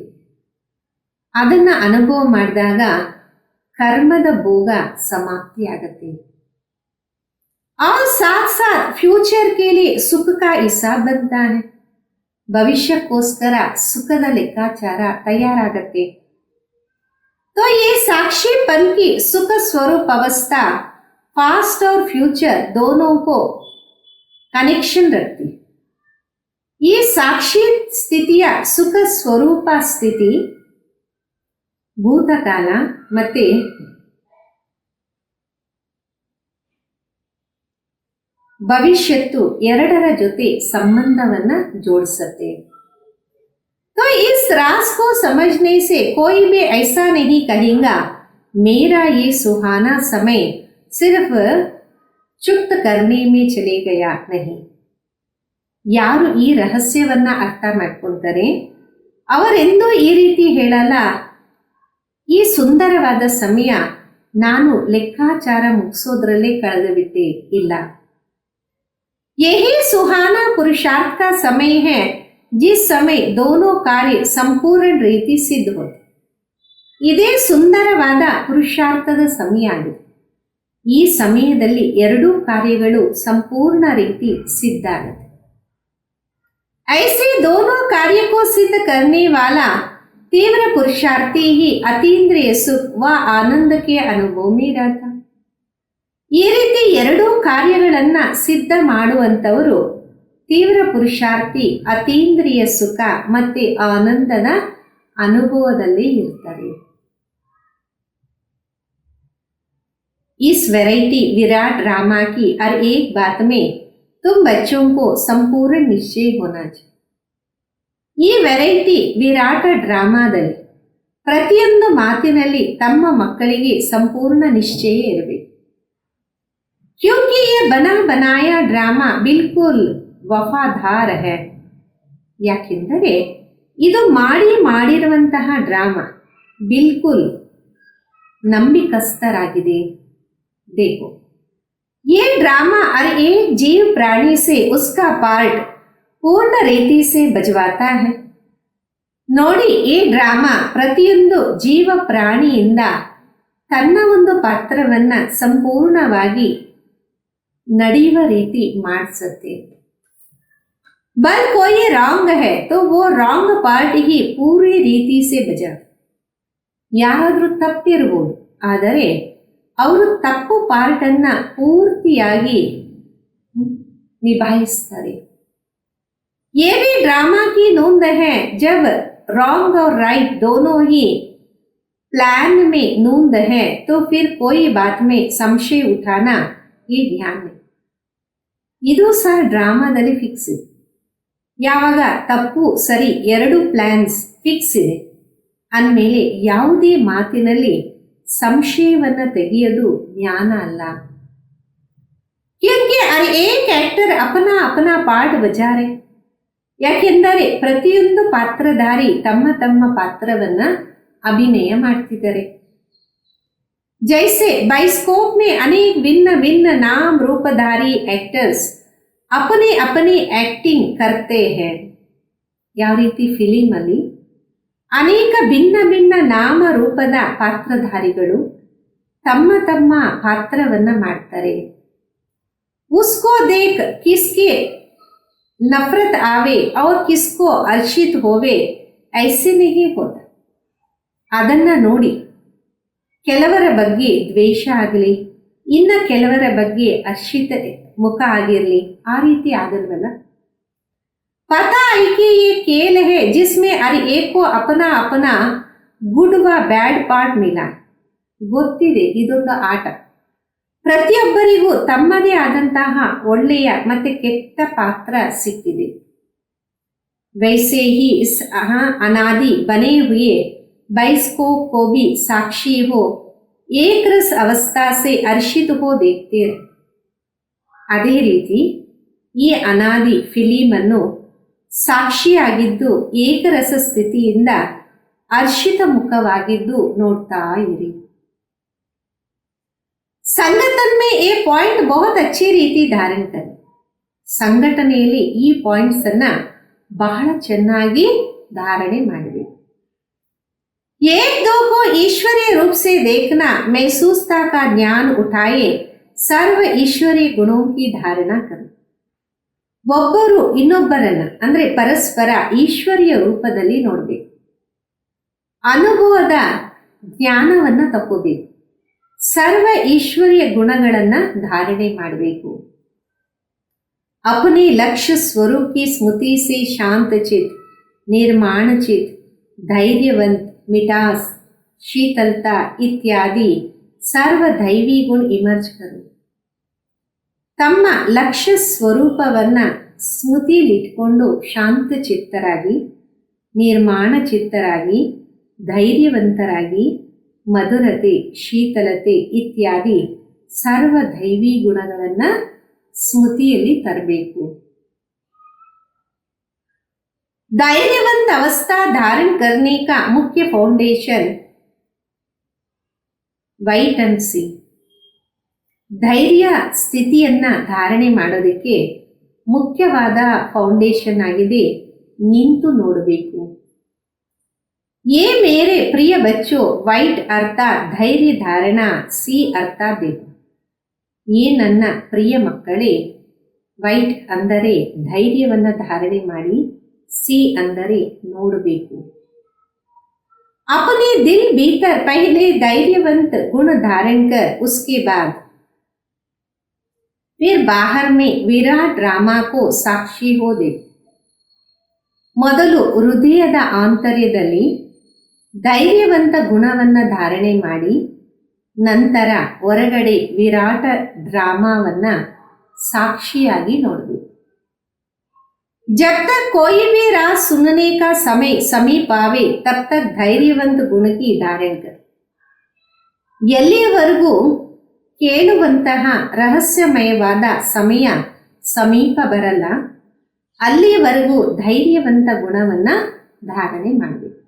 ಅದನ್ನು ಅನುಭವ ಮಾಡಿದಾಗ ಕರ್ಮದ ಭೋಗ ಸಮಾಪ್ತಿಯಾಗತ್ತೆ. और साथ साथ फ्यूचर के लिए सुख का हिसाब बनता है. ಭವಿಷ್ಯಕ್ಕೋಸ್ಕರ ಸುಖದ ಲೆಕ್ಕಾಚಾರ ತಯಾರಾಗತ್ತೆ. तो ये साक्षीपन की सुख स्वरूप अवस्था पास्ट और फ्यूचर दोनों को कनेक्शन रखती. ये साक्षी ಸ್ಥಿತಿಯ ಸುಖ ಸ್ವರೂಪ ಸ್ಥಿತಿ ಭೂತಕಾಲ ಮತ್ತೆ ಭವಿಷ್ಯತ್ತು ಎರಡರ ಜೊತೆ ಸಂಬಂಧವನ್ನ ಜೋಡಿಸುತ್ತೆ. तो इस राज को समझने से कोई भी ऐसा नहीं कहेगा मेरा ये सुहाना समय सिर्फ चुप्त करने में चले गया. नहीं, ಯಾರು ಈ ರಹಸ್ಯವನ್ನ ಅರ್ಥ ಮಾಡ್ಕೊಂತಾರೆ ಅವರೆಂದೂ ಈ ರೀತಿ ಹೇಳಲ್ಲ, ಈ ಸುಂದರವಾದ ಸಮಯ ನಾನು ಲೆಕ್ಕಾಚಾರ ಮುಗಿಸೋದ್ರಲ್ಲೇ ಕಳೆದು ಬಿಟ್ಟೆ. ಇಲ್ಲ, ಯಹಿ ಸುಹಾನಾ ಪುರುಷಾರ್ಥ का समय है जिस समय दोनों कार्य ಸಂಪೂರ್ಣ ರೀತಿ ಸಿದ್ಧ ಹೋದೆ. ಇದೇ ಸುಂದರವಾದ ಪುರುಷಾರ್ಥದ ಸಮಯ ಆಗಿದೆ. ಈ ಸಮಯದಲ್ಲಿ ಎರಡೂ ಕಾರ್ಯಗಳು ಸಂಪೂರ್ಣ ರೀತಿ ಸಿದ್ಧ ಆಗುತ್ತೆ. ऐसे दोनों कार्य को सिद्ध करने वाला तीव्र पुरुषार्थी ही अतीन्द्रिय सुख व आनंद के अनुभव में रहता. ಈ ರೀತಿ ಎರಡೂ ಕಾರ್ಯಗಳನ್ನ ಸಿದ್ಧ ಮಾಡುವಂತವರು ತೀವ್ರ ಪುರುಷಾರ್ಥಿ ಅತೀಂದ್ರಿಯ ಸುಖ ಮತ್ತೆ ಆನಂದದ ಅನುಭವದಲ್ಲಿ ಇರ್ತಾರೆ. इस वैरायटी विराट ड्रामा की हर एक बात में तुम बच्चों को संपूर्ण निश्चय होना चाहिए. ಈ ವೆರೈಟಿ ವಿರಾಟ ಡ್ರಾಮಾದಲ್ಲಿ ಪ್ರತಿಯೊಂದು ಮಾತಿನಲ್ಲಿ ತಮ್ಮ ಮಕ್ಕಳಿಗೆ ಸಂಪೂರ್ಣ ನಿಶ್ಚಯ ಇರಬೇಕು. क्योंकि ये बना बनाया ड्रामा बिल्कुल ವಫಾದಾರ್ ಹೈ. ಯಾಕೆಂದರೆ ಇದು ಮಾಡಿರುವಂತಹ ಡ್ರಾಮಾ ಬಿಲ್ಕುಲ್ ನಂಬಿಕಸ್ಥರಾಗಿದೆ. देखो ये ड्रामा हर एक जीव प्राणी से उसका पार्ट पूर्ण रीति से बजवाता है. ನೋಡಿ, ಈ ಡ್ರಾಮಾ ಪ್ರತಿಯೊಂದು ಜೀವ ಪ್ರಾಣಿಯಿಂದ ತನ್ನ ಒಂದು ಪಾತ್ರವನ್ನ ಸಂಪೂರ್ಣವಾಗಿ ನಡೆಯುವ ರೀತಿ ಮಾಡಿಸುತ್ತೆ. बल कोई रॉन्ग है तो वो रॉन्ग पार्ट ही पूरी ರೀತಿ से बजा. ಯಾರಾದರೂ ತಪ್ಪಿರಬಹುದು, ಆದರೆ ಅವರು ತಪ್ಪು ಪಾರ್ಟನ್ನ ಪೂರ್ತಿಯಾಗಿ ನಿಭಾಯಿಸ್ತಾರೆ. ये भी ड्रामा की नोंद है जब रॉन्ग और राइट दोनों ही प्लान में नोंद है तो फिर कोई बात में संशय उठाना ये ध्यान है. ಇದು ಸಹ ಡ್ರಾಮಾದಲ್ಲಿ ಫಿಕ್ಸ್ ಇದೆ. ಯಾವಾಗ ತಪ್ಪು ಸರಿ ಎರಡು ಪ್ಲಾನ್ಸ್ ಫಿಕ್ಸ್ ಇದೆ ಅಂದಮೇಲೆ ಯಾವುದೇ ಮಾತಿನಲ್ಲಿ ಸಂಶಯವನ್ನು ತೆಗೆಯೋದು ಜ್ಞಾನ ಅಲ್ಲ. क्योंकि हर एक एक्टर अपना अपना पार्ट बजा रहे. ಯಾಕೆಂದರೆ ಪ್ರತಿಯೊಂದು ಪಾತ್ರಧಾರಿ ತಮ್ಮ ತಮ್ಮ ಪಾತ್ರವನ್ನ ಅಭಿನಯ ಮಾಡ್ತಿದ್ದಾರೆ. जैसे बाइस्कोप में अनेक भिन्न भिन्न नाम रूपधारी एक्टर्स अपने अपनी एक्टिंग करते हैं. ಯಾವ ರೀತಿ ಫಿಲಿಮ್ ಅಲ್ಲಿ ಅನೇಕ ಭಿನ್ನ ಭಿನ್ನ ನಾಮ ರೂಪದ ಪಾತ್ರಧಾರಿಗಳು ತಮ್ಮ ತಮ್ಮ ಪಾತ್ರವನ್ನ ಮಾಡ್ತಾರೆ. उसको देख किसके नफरत आवे और किसको हर्षित होवे ऐसे नहीं होता. ಅದನ್ನ ನೋಡಿ ಕೆಲವರ ಬಗ್ಗೆ ದ್ವೇಷ ಆಗಲಿ, ಇನ್ನು ಕೆಲವರ ಬಗ್ಗೆ ಹರ್ಷಿತ ಮುಖ ಆಗಿರಲಿ, ಆ ರೀತಿ ಆಗಲ್ವಲ್ಲ. पता है कि ये खेल है जिसमें हर एक को अपना अपना ಗುಡ್ ವ ಬ್ಯಾಡ್ ಪಾರ್ಟ್ ಮಿಲ. ಗೊತ್ತಿದೆ ಇದೊಂದು ಆಟ, ಪ್ರತಿಯೊಬ್ಬರಿಗೂ ತಮ್ಮದೇ ಆದಂತಹ ಒಳ್ಳೆಯ ಮತ್ತೆ ಕೆಟ್ಟ ಪಾತ್ರ ಸಿಕ್ಕಿದೆ. वैसे ही इस अनादि बने हुए बाइस्कोप को भी साक्षी हो एक रस अवस्था से हर्षित हो देखते रहे. ಅದೇ ರೀತಿ ಈ ಅನಾದಿ ಫಿಲಿಮ್ ಅನ್ನು ಸಾಕ್ಷಿಯಾಗಿದ್ದು ಏಕರಸ ಸ್ಥಿತಿಯಿಂದ ಹರ್ಷಿತ ಮುಖವಾಗಿದ್ದು ನೋಡ್ತಾ ಇರಿ. ಸಂಘಟನೆ में ये पॉइंट बहुत अच्छी ರೀತಿ ಧಾರಣ ಕರಿ. ಸಂಘಟನೆಯಲ್ಲಿ ಈ ಪಾಯಿಂಟ್ಸ್ ಅನ್ನ ಬಹಳ ಚೆನ್ನಾಗಿ ಧಾರಣೆ ಮಾಡಬೇಕು. एक दो को ईश्वरीय रूप से देखना, महसूसता का ज्ञान उठाए, सर्व ईश्वरीय गुणों की धारणा करो. ಒಬ್ಬರು ಇನ್ನೊಬ್ಬರನ್ನ ಅಂದ್ರೆ ಪರಸ್ಪರ ಈಶ್ವರಿಯ ರೂಪದಲ್ಲಿ ನೋಡಬೇಕು. ಅನುಭವದ ಜ್ಞಾನವನ್ನ ತಗೋಬೇಕು. ಸರ್ವ ಈಶ್ವರಿಯ ಗುಣಗಳನ್ನ ಧಾರಣೆ ಮಾಡಬೇಕು. अपने लक्ष्य स्वरूप की स्मृति से शांत चित, निर्माण चित, धैर्यवंत, मिठास, शीतलता इत्यादि सर्व दैवी गुण इमर्ज करो. ತಮ್ಮ ಲಕ್ಷ್ಯ ಸ್ವರೂಪವನ್ನ ಸ್ಮೃತಿಯಲ್ಲಿಟ್ಕೊಂಡು ಶಾಂತ ಚಿತ್ತರಾಗಿ, ನಿರ್ಮಾಣ ಚಿತ್ತರಾಗಿ, ಧೈರ್ಯವಂತರಾಗಿ, ಮಧುರತೆ, ಶೀತಲತೆ ಇತ್ಯಾದಿ ಸರ್ವ ದೈವಿ ಗುಣಗಳನ್ನ ಸ್ಮೃತಿಯಲ್ಲಿ ತರಬೇಕು. धैर्यवंत अवस्था धारण करने का मुख्य फाउंडेशन ವೈಟ್ ಅಂಡ್ ಸಿ. ಧೈರ್ಯ ಸ್ಥಿತಿಯನ್ನ ಧಾರಣೆ ಮಾಡೋದಕ್ಕೆ ಮುಖ್ಯವಾದ ಫೌಂಡೇಶನ್ ಆಗಿದೆ ನಿಂತು ನೋಡಬೇಕು. ये मेरे प्रिय बच्चों, ವೈಟ್ ಅರ್ಥ ಧೈರ್ಯ ಧಾರಣ, ಸಿ ಅರ್ಥ ದೇವ. ಈ ನನ್ನ ಪ್ರಿಯ ಮಕ್ಕಳೇ, ವೈಟ್ ಅಂದರೆ ಧೈರ್ಯವನ್ನ ಧಾರಣೆ ಮಾಡಿ, ಸಿ ಅಂದರೆ ನೋಡಬೇಕು. अपने दिल भीतर पहले धैर्यवंत गुण धारण कर उसके बाद फिर बाहर में विराट ड्रामा को साक्षी हो दे. ಮೊದಲು ಹೃದಯದ ಆಂತರ್ಯದಲ್ಲಿ ಧೈರ್ಯವಂತ ಗುಣವನ್ನ ಧಾರಣೆ ಮಾಡಿ, ನಂತರ ಹೊರಗಡೆ ವಿರಾಟ ಡ್ರಾಮಾವನ್ನ ಸಾಕ್ಷಿಯಾಗಿ ನೋಡಬೇಕು. जब तक कोई भी राज सुनने का समय समीप आवे तब तक धैर्यवंत गुण की धारण कर. ಎಲ್ಲಿಯವರೆಗೂ ಕೇಳುವಂತಹ ರಹಸ್ಯಮಯವಾದ ಸಮಯ ಸಮೀಪ ಬರಲ್ಲ, ಅಲ್ಲಿಯವರೆಗೂ ಧೈರ್ಯವಂತ ಗುಣವನ್ನ ಧಾರಣೆ ಮಾಡಬೇಕು.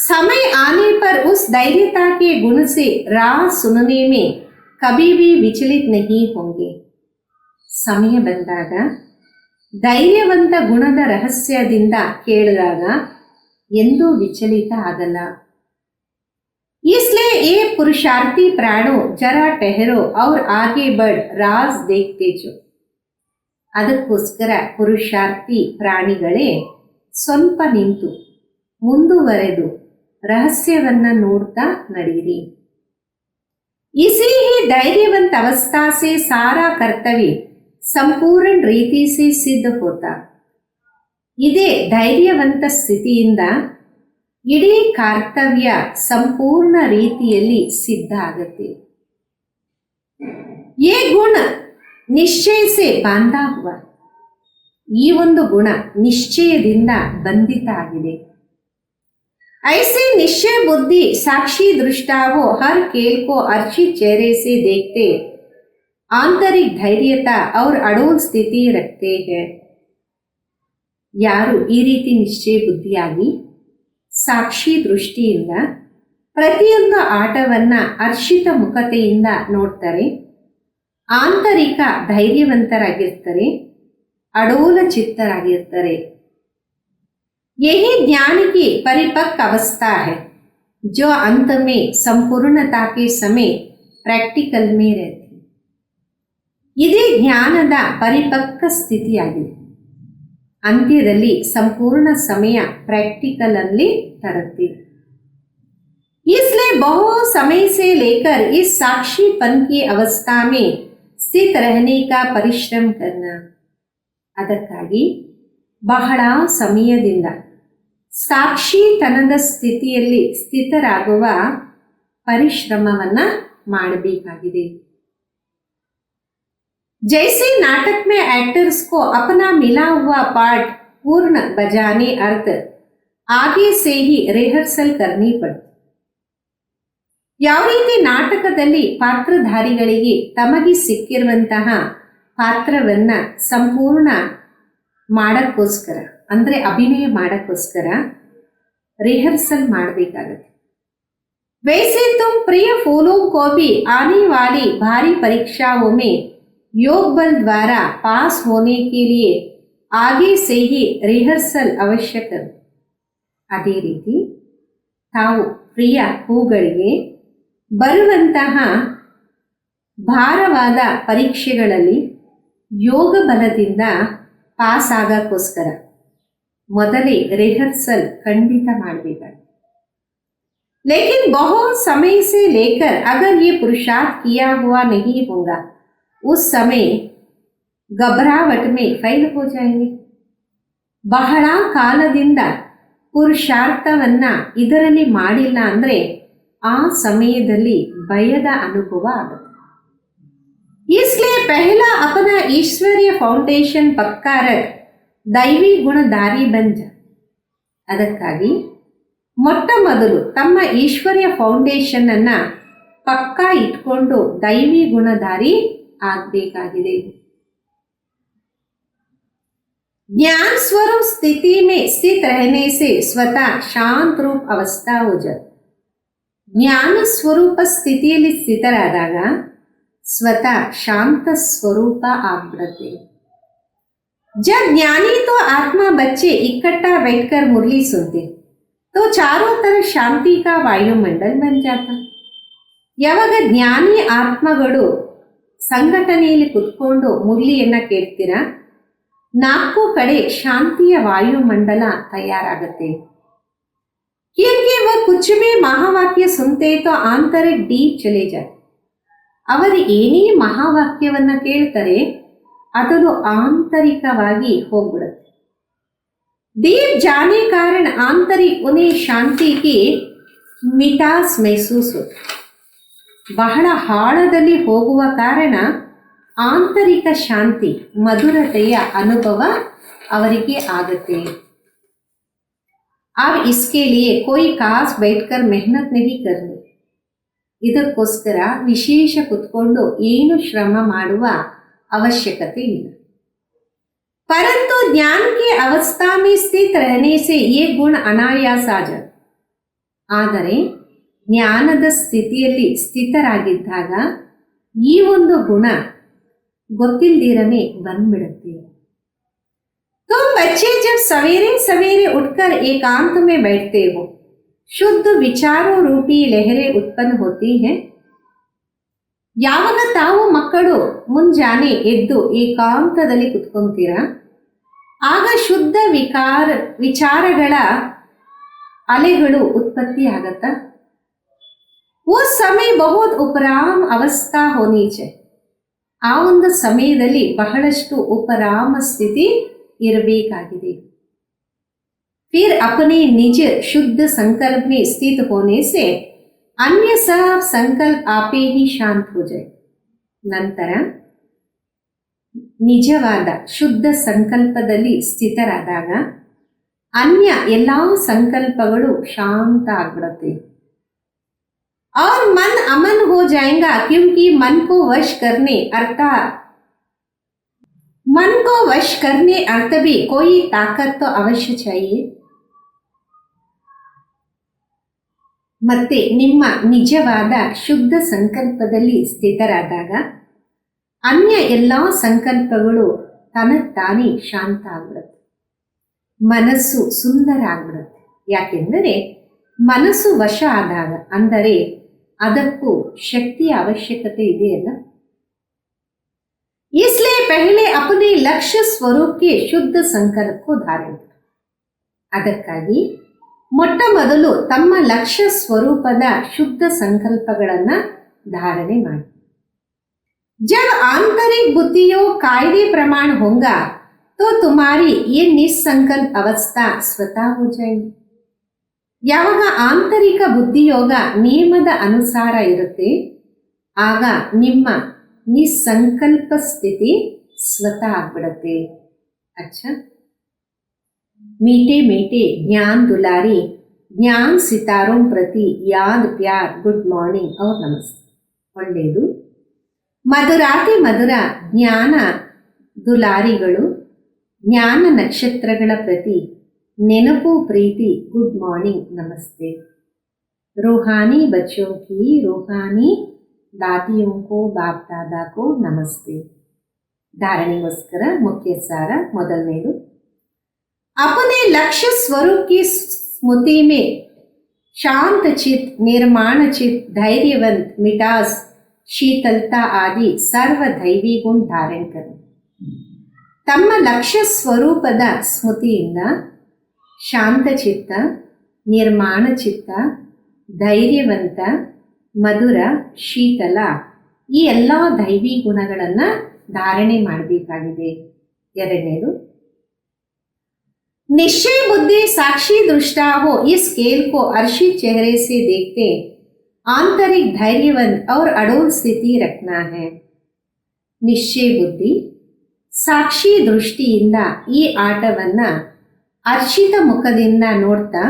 समय आने पर उस धैर्यता के गुण से राह सुनने में कभी भी विचलित नहीं होंगे. ಸಮಯ ಬಂದಾಗ ಧೈರ್ಯವಂತ ಗುಣದ ರಹಸ್ಯದಿಂದ ಕೇಳಿದಾಗ ಎಂದೂ ವಿಚಲಿತ ಆಗಲ್ಲ. इसलिए ये पुरुषार्थी प्राणों जरा ठहरो और आगे बढ़ राज देखते जो. ಅದಕ್ಕೋಸ್ಕರ ಪುರುಷಾರ್ಥಿ ಪ್ರಾಣಿಗಳೇ, ಸ್ವಲ್ಪ ನಿಂತು ಮುಂದುವರೆದು ರಹಸ್ಯವನ್ನ ನೋಡ್ತಾ ನಡೀರಿ. इसी ही धैर्यवंत अवस्था से सारा कर्तव्य ಸಂಪೂರ್ಣ ರೀತಿ से ಸಿದ್ಧ ಹೋತಾ. ಇದೇ ಧೈರ್ಯವಂತ ಸ್ಥಿತಿಯಿಂದ ಇಡೀ ಕರ್ತವ್ಯ ಸಂಪೂರ್ಣ ರೀತಿಯಲ್ಲಿ ಸಿದ್ಧ ಆಗುತ್ತೆ. ये गुण निश्चय से बांधा हुआ. ಈ ಒಂದು ಗುಣ ನಿಶ್ಚಯದಿಂದ ಬಂಧಿತ ಆಗಿದೆ. ऐसे निश्चय बुद्धि साक्षी दृष्टा हो हर खेल को अर्चित चेहरे से देखते आंतरिक धैर्यता और अड़ोल स्थिति रखते हैं. ಯಾರು ಈ ರೀತಿ ನಿಶ್ಚಯ ಬುದ್ಧಿಯಾಗಿ ಸಾಕ್ಷಿ ದೃಷ್ಟಿಯಿಂದ ಪ್ರತಿಯೊಂದು ಆಟವನ್ನ ಹರ್ಷಿತ ಮುಖತೆಯಿಂದ ನೋಡ್ತಾರೆ, ಆಂತರಿಕ ಧೈರ್ಯವಂತರಾಗಿರ್ತಾರೆ, ಅಡೋಲ ಚಿತ್ತರಾಗಿರ್ತಾರೆ. यही ज्ञान की परिपक्व अवस्था है जो अंत में संपूर्णता के समय प्रैक्टिकल में रहती. ಇದೇ ಜ್ಞಾನದ ಪರಿಪಕ್ವ ಸ್ಥಿತಿಯಾಗಿದೆ. ಅಂತ್ಯದಲ್ಲಿ ಸಂಪೂರ್ಣ ಸಮಯ प्रैक्टिकल ಅಲ್ಲಿ ತರುತ್ತೆ. इसलिए बहुत समय से लेकर इस साक्षीपन की अवस्था में स्थित रहने का परिश्रम करना. ಅದಕ್ಕಾಗಿ ಬಹಳ ಸಮಯದಿಂದ ಸಾಕ್ಷಿತನದ ಸ್ಥಿತಿಯಲ್ಲಿ ಸ್ಥಿತರಾಗುವ ಪರಿಶ್ರಮವನ್ನು ಮಾಡಬೇಕಾಗಿದೆ. जैसे नाटक में एक्टर्स को अपना मिला हुआ पार्ट पूर्ण बजाने अर्थ आगे से ही रिहर्सल करनी पड़ती. ಯಾವ ರೀತಿ ನಾಟಕದಲ್ಲಿ ಪಾತ್ರಧಾರಿಗಳಿಗೆ ತಮಗೆ ಸಿಕ್ಕಿರುವಂತಹ ಪಾತ್ರವನ್ನು ಸಂಪೂರ್ಣ ಮಾಡೋಕ್ಕೋಸ್ಕರ ಅಂದರೆ ಅಭಿನಯ ಮಾಡೋಕ್ಕೋಸ್ಕರ ರಿಹರ್ಸಲ್ ಮಾಡಬೇಕಾಗತ್ತೆ. वैसे तुम प्रिय फूलों को भी आने वाली भारी परीक्षाओं में योग बल द्वारा पास होने के लिए आगे से ही रिहर्सल ಅವಶ್ಯಕ. ಅದೇ ರೀತಿ ತಾವು ಪ್ರಿಯ ಹೂಗಳಿಗೆ ಬರುವಂತಹ ಭಾರವಾದ ಪರೀಕ್ಷೆಗಳಲ್ಲಿ ಯೋಗ ಬಲದಿಂದ ಪಾಸ್ ಆಗೋಕ್ಕೋಸ್ಕರ ಮೊದಲೇ ರಿಹರ್ಸಲ್ ಖಂಡಿತ ಮಾಡಬೇಕಾಗಿದೆ. लेकिन बहुत समय से लेकर अगर ये पुरुषार्थ किया हुआ नहीं होगा उस समय घबराहट में फेल हो जाएंगे. ಬಹಳ ಕಾಲದಿಂದ ಪುರುಷಾರ್ಥವನ್ನ ಇದರಲ್ಲಿ ಮಾಡಿಲ್ಲ ಅಂದರೆ ಆ ಸಮಯದಲ್ಲಿ ಭಯದ ಅನುಭವ ಆಗುತ್ತೆ. इसलिए पहला अपना ईश्वरीय फाउंडेशन पक्का रख दैवी गुणधारी बन जा. ಅದಕ್ಕಾಗಿ ಮೊಟ್ಟ ಮೊದಲು ತಮ್ಮ ಈಶ್ವರ್ಯ ಫೌಂಡೇಶನ್ ಅನ್ನ ಪಕ್ಕಾ ಇಟ್ಕೊಂಡು ದೈವಿ ಗುಣಧಾರಿ ಆಗಬೇಕಾಗಿದೆ. ज्ञान स्वरूप स्थिति में स्थित रहने से स्वतः शांत रूप अवस्था हो जाती. ಜ್ಞಾನ ಸ್ವರೂಪ ಸ್ಥಿತಿಯಲ್ಲಿ ಸ್ಥಿತರಾದಾಗ ಸ್ವತಃ ಶಾಂತ ಸ್ವರೂಪ ಆಗ್ಬಿಡುತ್ತೆ. जब ज्ञानी तो आत्मा बच्चे इकट्ठा बैठकर मुरली सुनते तो चारों तरफ शांति का वायुमंडल बन जाता. ಯಾವಾಗ ಜ್ಞಾನಿ ಆತ್ಮಗಳು ಸಂಘಟನೆಯಲ್ಲಿ ಕುತ್ಕೊಂಡು ಮುರಳಿಯನ್ನ ಕೇಳ್ತೀರಾ ನಾಲ್ಕು ಕಡೆ ಶಾಂತಿಯ ವಾಯುಮಂಡಲ ತಯಾರಾಗುತ್ತೆ. क्योंकि वह कुछ भी महावाक्य सुनते तो आंतरिक डीप चले जाते. ಅವರು ಏನೇ ಮಹಾವಾಕ್ಯವನ್ನ ಕೇಳ್ತಾರೆ ಅದನ್ನು ಆಂತರಿಕವಾಗಿ ಹೋಗ್ಬಿಡುತ್ತೆ. डीप जाने कारण आंतरिक उन्हें शांति की मिठास महसूस होती. ಬಹಳ ಆಳದಲ್ಲಿ ಹೋಗುವ ಕಾರಣ ಆಂತರಿಕ ಶಾಂತಿ ಮಧುರತೆಯ ಅನುಭವ ಅವರಿಗೆ ಆಗುತ್ತೆ. अब इसके लिए कोई खास बैठकर मेहनत नहीं करनी. ಇದಕ್ಕೋಸ್ಕರ ವಿಶೇಷ ಕುತ್ಕೊಂಡು ಏನು ಶ್ರಮ ಮಾಡುವ ಅವಶ್ಯಕತೆ ಇಲ್ಲ. परंतु ज्ञान की अवस्था में स्थित रहने से ये गुण अनायास आ जाते. ಆದರೆ ಜ್ಞಾನದ ಸ್ಥಿತಿಯಲ್ಲಿ ಸ್ಥಿತರಾಗಿದ್ದಾಗ ಈ ಒಂದು ಗುಣ ಗೊತ್ತಿಲ್ದಿರನೇ ಬಂದ್ಬಿಡುತ್ತೆ. तुम बच्चे जब सवेरे सवेरे उठकर एकांत में बैठते हो शुद्ध विचारों रूपी लहरें उत्पन्न होती हैं. ಯಾವಾಗ ತಾವು ಮಕ್ಕಳು ಮುಂಜಾನೆ ಎದ್ದು ಏಕಾಂತದಲ್ಲಿ ಕುತ್ಕೊಂತೀರಾ ಆಗ ಶುದ್ಧ ವಿಚಾರಗಳ ಅಲೆಗಳು ಉತ್ಪತ್ತಿ ಆಗತ್ತ. उस समय बहुत उपराम अवस्था होनी चाहिए. ಆ ಒಂದು ಸಮಯದಲ್ಲಿ ಬಹಳಷ್ಟು ಉಪರಾಮ ಸ್ಥಿತಿ ಇರಬೇಕಾಗಿದೆ. फिर अपने निज शुद्ध संकल्प में स्थित होने से अन्य सब संकल्प आपे ही शांत हो जाए. ನಂತರ ನಿಜವಾದ ಶುದ್ಧ ಸಂಕಲ್ಪದಲ್ಲಿ ಸ್ಥಿತರಾದಾಗ ಅನ್ಯ ಎಲ್ಲ ಸಂಕಲ್ಪಗಳು ಶಾಂತ ಆಗ್ಬಿಡುತ್ತೆ. और मन अमन हो जाएगा क्योंकि मन को वश करने अर्थ भी कोई ताकत तो अवश्य चाहिए. ಮತ್ತೆ ನಿಮ್ಮ ನಿಜವಾದ ಶುದ್ಧ ಸಂಕಲ್ಪದಲ್ಲಿ ಸ್ಥಿತರಾದಾಗ ಅನ್ಯ ಎಲ್ಲ ಸಂಕಲ್ಪಗಳು ತನಗ್ತಾನೇ ಶಾಂತ ಆಗ್ಬಿಡುತ್ತೆ. ಮನಸ್ಸು ಸುಂದರ ಆಗ್ಬಿಡುತ್ತೆ. ಯಾಕೆಂದರೆ ಮನಸ್ಸು ವಶ ಆದಾಗ ಅಂದರೆ ಅದಕ್ಕೂ ಶಕ್ತಿಯ ಅವಶ್ಯಕತೆ ಇದೆಯಲ್ಲ. इसलिए पहले अपने लक्ष्य स्वरूप के शुद्ध संकल्प को धारण. ಅದಕ್ಕಾಗಿ ಮೊಟ್ಟ ಮೊದಲು ತಮ್ಮ ಲಕ್ಷ್ಯ ಸ್ವರೂಪದ ಶುದ್ಧ ಸಂಕಲ್ಪಗಳನ್ನು ಧಾರಣೆ ಮಾಡಿ. जब आंतरिक बुद्धियों कायदे प्रमाण होगा तो तुम्हारी ये निस्संकल्प अवस्था स्वतः हो जाएगी. ಯಾವಾಗ ಆಂತರಿಕ ಬುದ್ಧಿಯೋಗ ನಿಯಮದ ಅನುಸಾರ ಇರುತ್ತೆ ಆಗ ನಿಮ್ಮ ನಿಸ್ಸಂಕಲ್ಪ ಸ್ಥಿತಿ ಸ್ವತಃ ಆಗ್ಬಿಡತ್ತೆ. ಅಚ್ಚಾ, मीठे मीठे ज्ञान दुलारी ज्ञान सितारों प्रति याद प्यार गुड मॉर्निंग और नमस्ते. ಒಳ್ಳೆಯದು. ಮಧುರಾತಿ ಮಧುರ ಜ್ಞಾನ ದುಲಾರಿಗಳು, ಜ್ಞಾನ ನಕ್ಷತ್ರಗಳ ಪ್ರತಿ ನೆನಪು ಪ್ರೀತಿ ಗುಡ್ ಮಾರ್ನಿಂಗ್ ನಮಸ್ತೆ. रूहानी बच्चों की रूहानी दादियों को बाप दादा को नमस्ते. ಧಾರಣೆಗೋಸ್ಕರ ಮುಖ್ಯ ಸಾರ ಮೊದಲನೇದು, अपने लक्ष्य स्वरूप की स्मृति में शांत चित निर्माण चित धैर्यवंत मिठास शीतलता आदि सर्व दैवी गुण धारण करें. ತಮ್ಮ ಲಕ್ಷ್ಯ ಸ್ವರೂಪದ ಸ್ಮೃತಿಯಿಂದ ಶಾಂತ ಚಿತ್ತ, ನಿರ್ಮಾಣ ಚಿತ್ತ, ಧೈರ್ಯವಂತ, ಮಧುರ, ಶೀತಲ ಈ ಎಲ್ಲ ದೈವಿ ಗುಣಗಳನ್ನು ಧಾರಣೆ ಮಾಡಬೇಕಾಗಿದೆ. ಎರಡನೇದು, निश्चय बुद्धि साक्षी दृष्टा हो इस खेल को अर्शी चेहरे से देखते आंतरिक धैर्यवंत और अड़ोल स्थिति रखना है. निश्चय बुद्धि ಸಾಕ್ಷಿ ದೃಷ್ಟಿಯಿಂದ ಈ ಆಟವನ್ನು ಅರ್ಚಿತ ಮುಖದಿಂದ ನೋಡ್ತಾ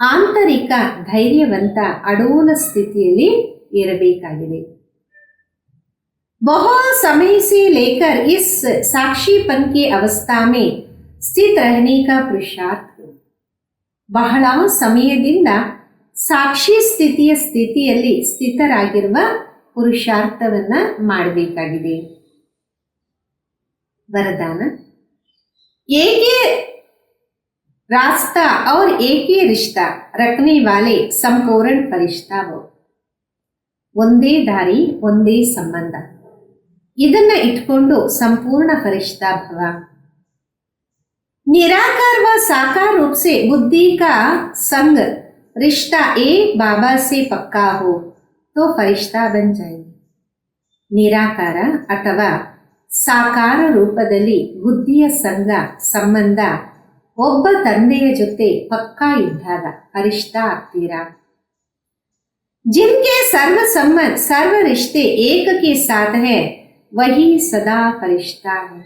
ಆಂತರಿಕ ಧೈರ್ಯವಂತ ಅಡೋಲ ಸ್ಥಿತಿಯಲ್ಲಿ ಇರಬೇಕಾಗಿದೆ. बहुत समय से लेकर इस साक्षीपन की अवस्था में स्थित रहने का पुरुषार्थ. ಬಹಳ ಸಮಯದಿಂದ ಸಾಕ್ಷಿ ಸ್ಥಿತಿಯಲ್ಲಿ ಸ್ಥಿತರಾಗಿರುವ ಪುರುಷಾರ್ಥವನ್ನ ಮಾಡಬೇಕಾಗಿದೆ. वरदान, एक ही रास्ता और एक ही रिश्ता रखने वाले संपूर्ण फरिश्ता हो. ಒಂದೇ ದಾರಿ ಒಂದೇ ಸಂಬಂಧ, ಇದನ್ನ ಇಟ್ಕೊಂಡು ಸಂಪೂರ್ಣ ಫರಿಶ್ತಾ ಭವ. निराकार व साकार रूप से बुद्धि का संग रिश्ता एक बाबा से पक्का हो तो फरिश्ता बन जाएंगे. निराकार ಅಥವಾ ಸಾಕಾರ ರೂಪದಲ್ಲಿ ಬುದ್ಧಿಯ ಸಂಘ ಸಂಬಂಧ ಒಬ್ಬ ತಂದೆಯ ಜೊತೆ ಪಕ್ಕಾ ಇದ್ದಾಗ ಫರಿಶ್ತಾ ಆಗ್ತೀರಾ. जिनके सर्व संबंध सर्व रिश्ते एक के साथ है वही सदा फरिश्ता है.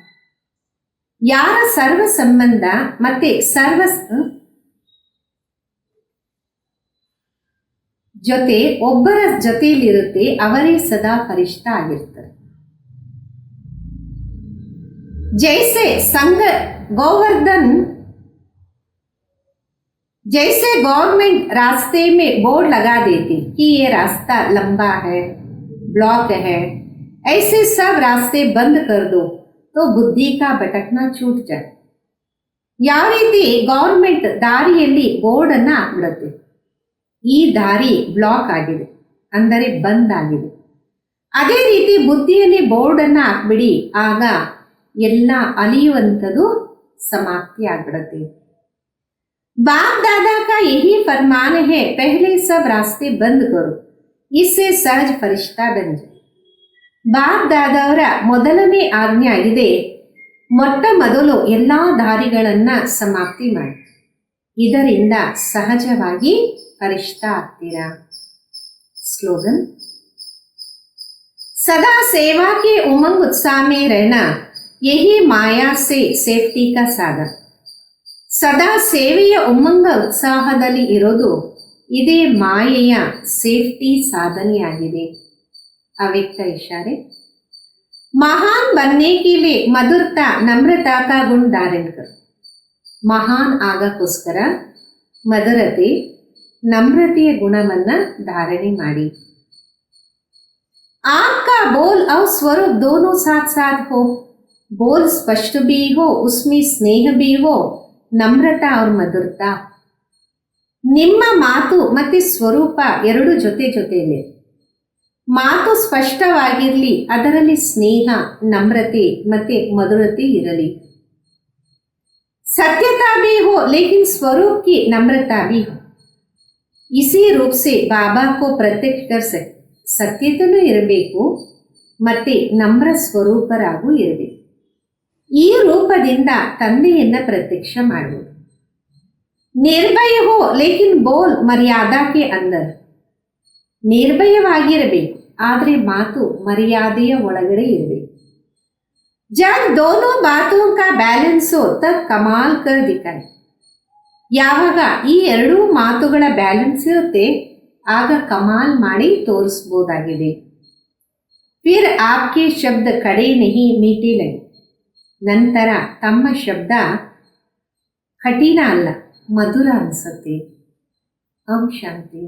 ಯಾರ ಸರ್ವ ಸಂಬಂಧ ಮತ್ತೆ ಸರ್ವ ಜೊತೆ ಒಬ್ಬರ ಜೊತೆಯಲ್ಲಿರುತ್ತೆ ಅವರೇ ಸದಾ ಫರಿಶ್ತಾ ಆಗಿರ್ತಾರೆ. जैसे संघ गोवर्धन जैसे गवर्नमेंट रास्ते में बोर्ड लगा देती कि ये रास्ता लंबा है, ब्लॉक है, ऐसे सब रास्ते बंद कर दो तो बुद्धि का भटकना छूट जाए. ಯಾವ ರೀತಿ ಗವರ್ಮೆಂಟ್ ದಾರಿಯಲ್ಲಿ ಬೋರ್ಡ್ ಅನ್ನ ಹಾಕ್ಬಿಡುತ್ತೆ, ಈ ದಾರಿ ಬ್ಲಾಕ್ ಆಗಿದೆ ಅಂದರೆ ಬಂದ್ ಆಗಿದೆ, ಅದೇ ರೀತಿ ಬುದ್ಧಿಯಲ್ಲಿ ಬೋರ್ಡ್ ಅನ್ನ ಹಾಕ್ಬಿಡಿ, ಆಗ ಎಲ್ಲ ಅಲಿಯುವಂಥದ್ದು ಸಮಾಪ್ತಿ ಆಗ್ಬಿಡುತ್ತೆ. बाप दादा का यही फरमान है, पहले सब रास्ते बंद करो, इससे सहज फरिश्ता बन जाए. ಬಾಪ್ ದಾದಾವರ ಮೊದಲನೇ ಆಜ್ಞೆ ಆಗಿದೆ, ಮೊಟ್ಟ ಮೊದಲು ಎಲ್ಲ ದಾರಿಗಳನ್ನ ಸಮಾಪ್ತಿ ಮಾಡಿ, ಇದರಿಂದ ಸಹಜವಾಗಿ ಫರಿಶ್ತಾ ಆಗ್ತೀರಾ. ಸ್ಲೋಗನ್, सदा सेवा के उमंग उत्साह में रहना यही माया से ಸೇಫ್ಟಿ का ಸಾಧನ. ಸದಾ ಸೇವೆಯ ಉಮ್ಮಂಗ ಉತ್ಸಾಹದಲ್ಲಿ ಇರೋದು ಇದೇ ಮಾಯೆಯ ಸೇಫ್ಟಿ ಸಾಧನೆಯಾಗಿದೆ. ಅವ್ಯಕ್ತ ಇಶಾರೆ, महान बनने के लिए मधुरता नम्रता का गुण धारण करो. ಮಹಾನ್ ಆಗಕ್ಕೋಸ್ಕರ ಮಧುರತೆ ನಮ್ರತೆಯ ಗುಣವನ್ನ ಧಾರಣೆ ಮಾಡಿ. आपका बोल और स्वरूप दोनों साथ साथ हो. बोल स्पष्ट भी हो, उसमें स्नेह भी हो, नम्रता और मधुरता. ನಿಮ್ಮ ಮಾತು ಮತ್ತೆ ಸ್ವರೂಪ ಎರಡು ಜೊತೆ ಜೊತೆಯಲ್ಲಿ, ಮಾತು ಸ್ಪಷ್ಟವಾಗಿರಲಿ, ಅದರಲ್ಲಿ ಸ್ನೇಹ, ನಮ್ರತೆ ಮತ್ತೆ ಮಧುರತೆ ಇರಲಿ. सत्यता भी हो लेकिन स्वरूप की नम्रता भी हो. इसी रूप से बाबा को प्रत्यक्ष कर सकते. ಸತ್ಯತೆಯೂ ಇರಬೇಕು ಮತ್ತೆ ನಮ್ರ ಸ್ವರೂಪರಾಗೂ ಇರಬೇಕು. ಈ ರೂಪದಿಂದ ತಂದೆಯನ್ನು ಪ್ರತ್ಯಕ್ಷ ಮಾಡುವುದು. ನಿರ್ಭಯ ಹೋ ಲೇಕಿನ್ ಬೋಲ್ ಮರ್ಯಾದಾಕ್ಕೆ ಅಂದರ್. ನಿರ್ಭಯವಾಗಿರಬೇಕು, ಆದರೆ ಮಾತು ಮರ್ಯಾದೆಯ ಒಳಗಡೆ ಇರಬೇಕು. ಜಬ್ ದೋನೋ ಬಾತೋ ಕಾ ಬ್ಯಾಲೆನ್ಸ್ ಹೋ ತಬ್ ಕಮಾಲ್ ಕರ್ ದಿಖಾಯೆ. ಯಾವಾಗ ಈ ಎರಡೂ ಮಾತುಗಳ ಬ್ಯಾಲೆನ್ಸ್ ಇರುತ್ತೆ ಆಗ ಕಮಾಲ್ ಮಾಡಿ ತೋರಿಸ್ಬೋದಾಗಿದೆ. ಫಿರ್ ಆಪ್ಕೆ ಶಬ್ದ ಕಡೆ ನಹಿ ಮೀಟೆ ಲಗೆ. ನಂತರ ತಮ್ಮ ಶಬ್ದ ಕಠಿಣ ಅಲ್ಲ, ಮಧುರ ಅನಿಸುತ್ತೆ. ಓಂ ಶಾಂತಿ.